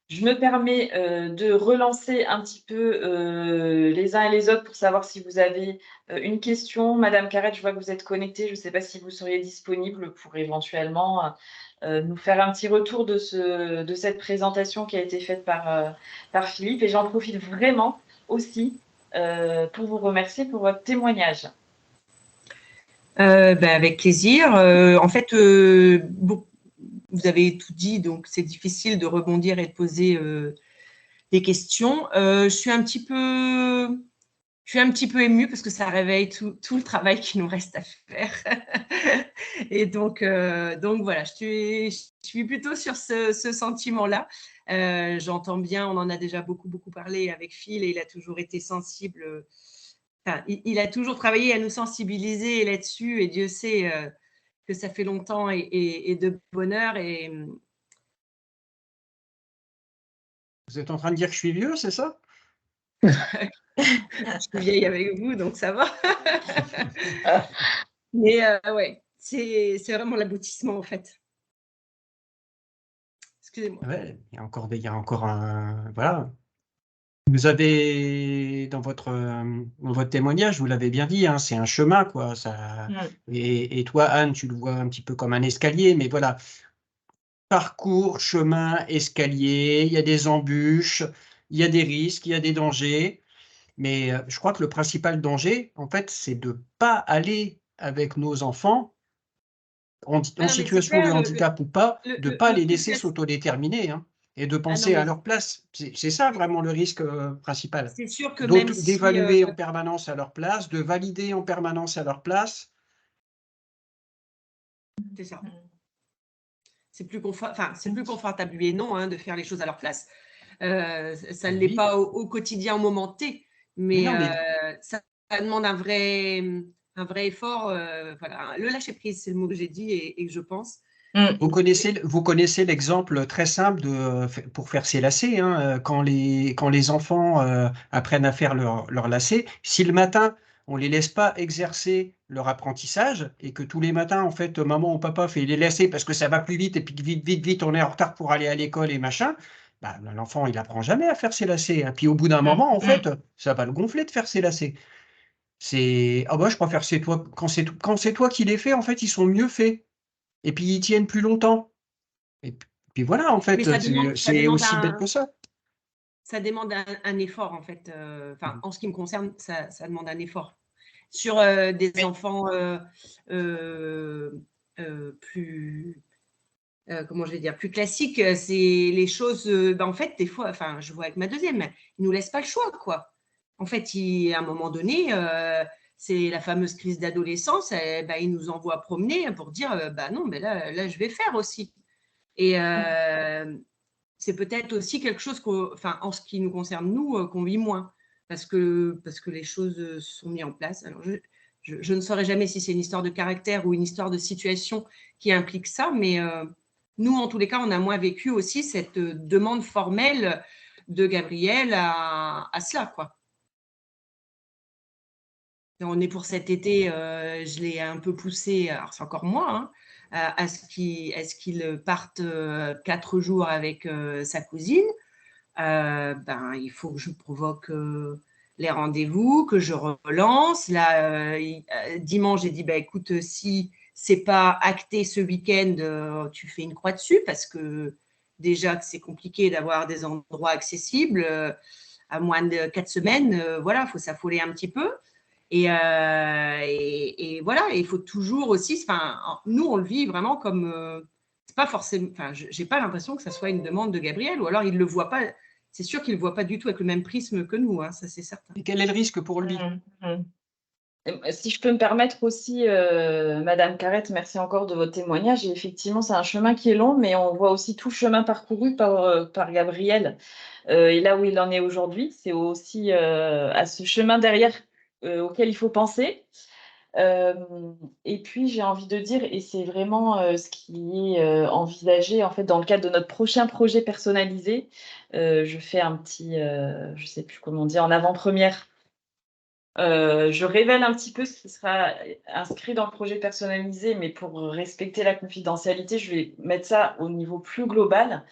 [SPEAKER 1] Je me permets de relancer un petit peu les uns et les autres pour savoir si vous avez une question. Madame Carrette, je vois que vous êtes connectée. Je ne sais pas si vous seriez disponible pour éventuellement nous faire un petit retour de cette présentation qui a été faite par Philippe. Et j'en profite vraiment aussi pour vous remercier pour votre témoignage.
[SPEAKER 5] Avec plaisir. En fait, vous avez tout dit, donc c'est difficile de rebondir et de poser des questions. Je suis un petit peu émue parce que ça réveille tout le travail qu'il nous reste à faire. Et donc voilà, je suis plutôt sur ce sentiment-là. J'entends bien, on en a déjà beaucoup parlé avec Phil et il a toujours été sensible. Enfin, il a toujours travaillé à nous sensibiliser là-dessus et Dieu sait que ça fait longtemps et de bonheur. Et...
[SPEAKER 2] Vous êtes en train de dire que je suis vieux, c'est ça?
[SPEAKER 5] Je suis vieille avec vous, donc ça va. Mais ouais, c'est vraiment l'aboutissement en fait. Excusez-moi.
[SPEAKER 2] Ouais, il y a encore un... Voilà. Vous avez, dans votre témoignage, vous l'avez bien dit, hein, c'est un chemin, quoi. Ça... Et toi, Anne, tu le vois un petit peu comme un escalier, mais voilà. Parcours, chemin, escalier, il y a des embûches, il y a des risques, il y a des dangers. Mais je crois que le principal danger, en fait, c'est de ne pas aller avec nos enfants en situation de handicap ou pas, de ne pas les laisser s'autodéterminer, hein, et de penser à leur place. C'est ça vraiment le risque principal.
[SPEAKER 5] C'est sûr que même si...
[SPEAKER 2] D'évaluer en permanence à leur place, de valider en permanence à leur place.
[SPEAKER 5] C'est ça. C'est plus confortable, oui et non, hein, de faire les choses à leur place. Ça ne l'est pas au quotidien, au moment T, mais ça demande un vrai effort. Voilà. Le lâcher prise, c'est le mot que j'ai dit et que je pense.
[SPEAKER 2] Vous connaissez l'exemple très simple pour faire ses lacets, hein, quand les enfants apprennent à faire leurs lacets, si le matin, on ne les laisse pas exercer leur apprentissage et que tous les matins, en fait, maman ou papa fait les lacets parce que ça va plus vite et puis vite, on est en retard pour aller à l'école et machin, bah, l'enfant, il apprend jamais à faire ses lacets, hein. Puis au bout d'un moment, en fait, ça va le gonfler de faire ses lacets. Ah bah, je préfère c'est toi, quand c'est toi qui les fais, en fait, ils sont mieux faits. Et puis ils tiennent plus longtemps. Et puis voilà, en
[SPEAKER 8] Mais
[SPEAKER 2] fait,
[SPEAKER 8] ça demande
[SPEAKER 2] c'est aussi bête que ça.
[SPEAKER 8] ça demande un effort, en fait. Enfin, en ce qui me concerne, ça demande un effort. Sur des enfants plus, comment je vais dire, plus classiques, c'est les choses, en fait, des fois, enfin, je vois avec ma deuxième, ils nous laissent pas le choix, quoi. En fait, à un moment donné, c'est la fameuse crise d'adolescence, ils nous envoient promener pour dire, non, mais là, je vais faire aussi. Et c'est peut-être aussi quelque chose en ce qui nous concerne, nous, qu'on vit moins, parce que les choses sont mises en place. Alors, je ne saurais jamais si c'est une histoire de caractère ou une histoire de situation qui implique ça, mais nous, en tous les cas, on a moins vécu aussi cette demande formelle de Gabriel à cela, quoi. On est pour cet été, je l'ai un peu poussé, alors c'est encore moi, hein, à ce qu'il parte 4 jours avec sa cousine. Il faut que je provoque les rendez-vous, que je relance. Là, dimanche, j'ai dit, écoute, si c'est pas acté ce week-end, tu fais une croix dessus, parce que déjà que c'est compliqué d'avoir des endroits accessibles à moins de 4 semaines. Voilà, il faut s'affoler un petit peu. Et voilà, il faut toujours aussi, nous, on le vit vraiment comme, c'est pas forcément, j'ai pas l'impression que ça soit une demande de Gabriel, ou alors il le voit pas, c'est sûr qu'il le voit pas du tout avec le même prisme que nous, hein, ça c'est certain.
[SPEAKER 2] Et quel est le risque pour lui?
[SPEAKER 1] Si je peux me permettre aussi, Madame Carrette, merci encore de votre témoignage. Et effectivement, c'est un chemin qui est long, mais on voit aussi tout le chemin parcouru par Gabriel. Et là où il en est aujourd'hui, c'est aussi à ce chemin derrière auquel il faut penser. Et puis, j'ai envie de dire, et c'est vraiment ce qui est envisagé en fait dans le cadre de notre prochain projet personnalisé. Je fais un petit, je ne sais plus comment dire, en avant-première. Je révèle un petit peu ce qui sera inscrit dans le projet personnalisé, mais pour respecter la confidentialité, je vais mettre ça au niveau plus global.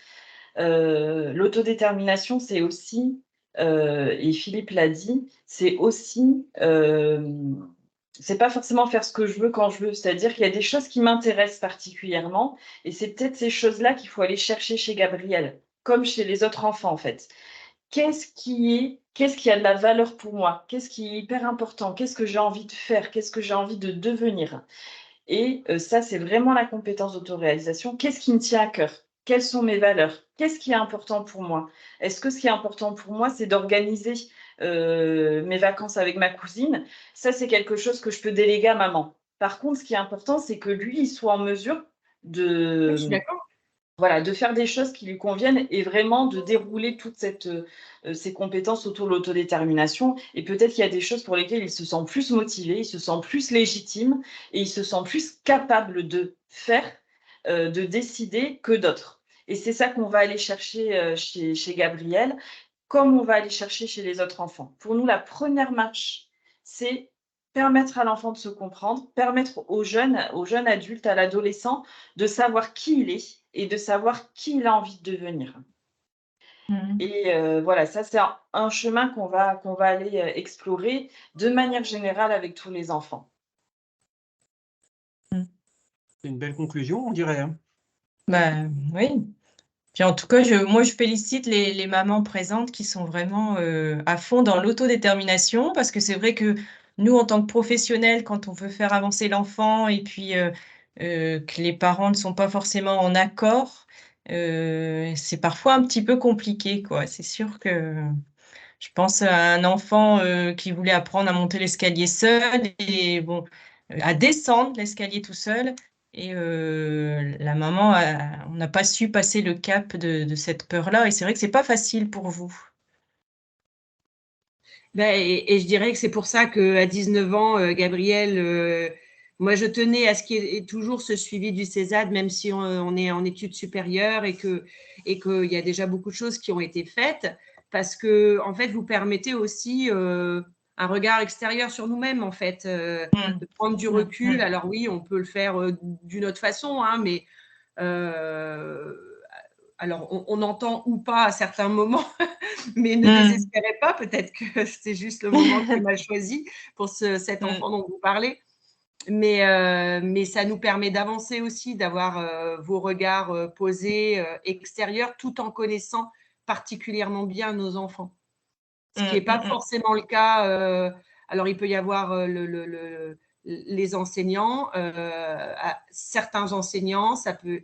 [SPEAKER 1] L'autodétermination, c'est aussi, et Philippe l'a dit, c'est aussi, c'est pas forcément faire ce que je veux quand je veux. C'est-à-dire qu'il y a des choses qui m'intéressent particulièrement, et c'est peut-être ces choses-là qu'il faut aller chercher chez Gabriel, comme chez les autres enfants en fait. Qu'est-ce qui a de la valeur pour moi? Qu'est-ce qui est hyper important? Qu'est-ce que j'ai envie de faire? Qu'est-ce que j'ai envie de devenir? Et ça, c'est vraiment la compétence d'autoréalisation. Qu'est-ce qui me tient à cœur? Quelles sont mes valeurs? Qu'est-ce qui est important pour moi? Est-ce que ce qui est important pour moi, c'est d'organiser mes vacances avec ma cousine? Ça, c'est quelque chose que je peux déléguer à maman. Par contre, ce qui est important, c'est que lui, il soit en mesure
[SPEAKER 8] Oui, je suis d'accord.
[SPEAKER 1] voilà, de faire des choses qui lui conviennent et vraiment de dérouler toutes ces compétences autour de l'autodétermination. Et peut-être qu'il y a des choses pour lesquelles il se sent plus motivé, il se sent plus légitime et il se sent plus capable de faire, de décider que d'autres. Et c'est ça qu'on va aller chercher chez Gabriel, comme on va aller chercher chez les autres enfants. Pour nous, la première marche, c'est permettre à l'enfant de se comprendre, permettre au jeune adulte, à l'adolescent, de savoir qui il est et de savoir qui il a envie de devenir. Et voilà, ça c'est un chemin qu'on va aller explorer de manière générale avec tous les enfants.
[SPEAKER 2] C'est une belle conclusion, on dirait, hein.
[SPEAKER 7] Oui. Puis en tout cas, moi, je félicite les mamans présentes qui sont vraiment à fond dans l'autodétermination, parce que c'est vrai que nous, en tant que professionnels, quand on veut faire avancer l'enfant et puis que les parents ne sont pas forcément en accord, c'est parfois un petit peu compliqué, quoi. C'est sûr que je pense à un enfant qui voulait apprendre à monter l'escalier seul et bon, à descendre l'escalier tout seul. Et la maman, on n'a pas su passer le cap de cette peur-là. Et c'est vrai que c'est pas facile pour vous.
[SPEAKER 8] Et je dirais que c'est pour ça qu'à 19 ans, Gabriel Moi, je tenais à ce qu'il y ait toujours ce suivi du CESAD, même si on est en études supérieures et qu'il y a déjà beaucoup de choses qui ont été faites, parce que, en fait, vous permettez aussi un regard extérieur sur nous-mêmes, en fait, de prendre du recul. Alors oui, on peut le faire d'une autre façon, hein, mais alors on entend ou pas à certains moments, mais ne désespérez pas, peut-être que c'est juste le moment qui est mal choisi pour cet enfant dont vous parlez. Mais ça nous permet d'avancer aussi, d'avoir vos regards posés, extérieurs, tout en connaissant particulièrement bien nos enfants. Ce qui n'est pas forcément le cas. Alors, il peut y avoir les enseignants, certains enseignants, ça peut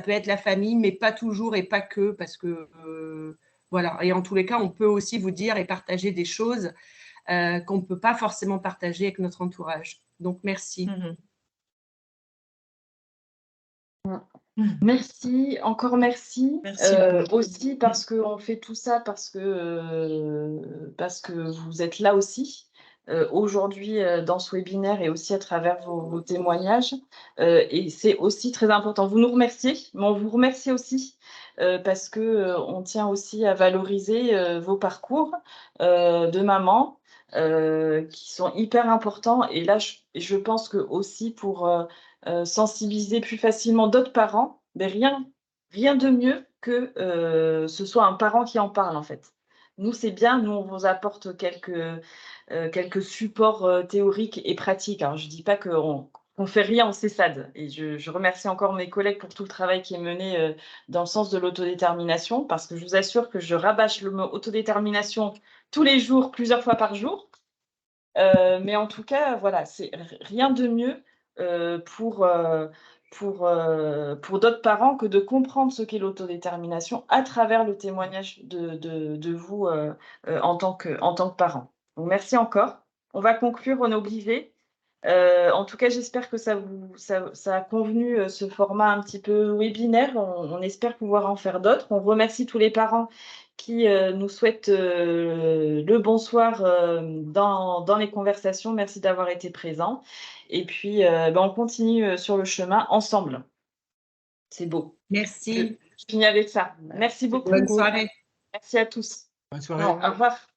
[SPEAKER 8] être la famille, mais pas toujours et pas que, parce que voilà. Et en tous les cas, on peut aussi vous dire et partager des choses qu'on ne peut pas forcément partager avec notre entourage. Donc, merci.
[SPEAKER 1] Merci, encore merci.
[SPEAKER 7] Merci.
[SPEAKER 1] Aussi parce qu'on fait tout ça, parce que vous êtes là aussi aujourd'hui dans ce webinaire et aussi à travers vos témoignages. Et c'est aussi très important. Vous nous remerciez, mais on vous remercie aussi parce qu'on tient aussi à valoriser vos parcours de maman qui sont hyper importants. Et là, je pense que aussi pour sensibiliser plus facilement d'autres parents, mais rien de mieux que ce soit un parent qui en parle, en fait. Nous, c'est bien, nous, on vous apporte quelques supports théoriques et pratiques. Alors, je ne dis pas qu'on ne fait rien en CESAD. Et je remercie encore mes collègues pour tout le travail qui est mené dans le sens de l'autodétermination, parce que je vous assure que je rabâche le mot autodétermination tous les jours, plusieurs fois par jour. Mais en tout cas, voilà, c'est rien de mieux pour d'autres parents que de comprendre ce qu'est l'autodétermination à travers le témoignage de vous en tant que parent. Donc, merci encore. On va conclure, on est obligé. En tout cas, j'espère que ça a convenu ce format un petit peu webinaire. On espère pouvoir en faire d'autres. On remercie tous les parents qui nous souhaitent le bonsoir dans les conversations. Merci d'avoir été présents. Et puis, on continue sur le chemin ensemble. C'est beau.
[SPEAKER 8] Merci.
[SPEAKER 1] Je finis avec ça. Merci beaucoup.
[SPEAKER 8] Bonne soirée.
[SPEAKER 1] Merci à tous.
[SPEAKER 2] Bonne soirée.
[SPEAKER 1] Au revoir.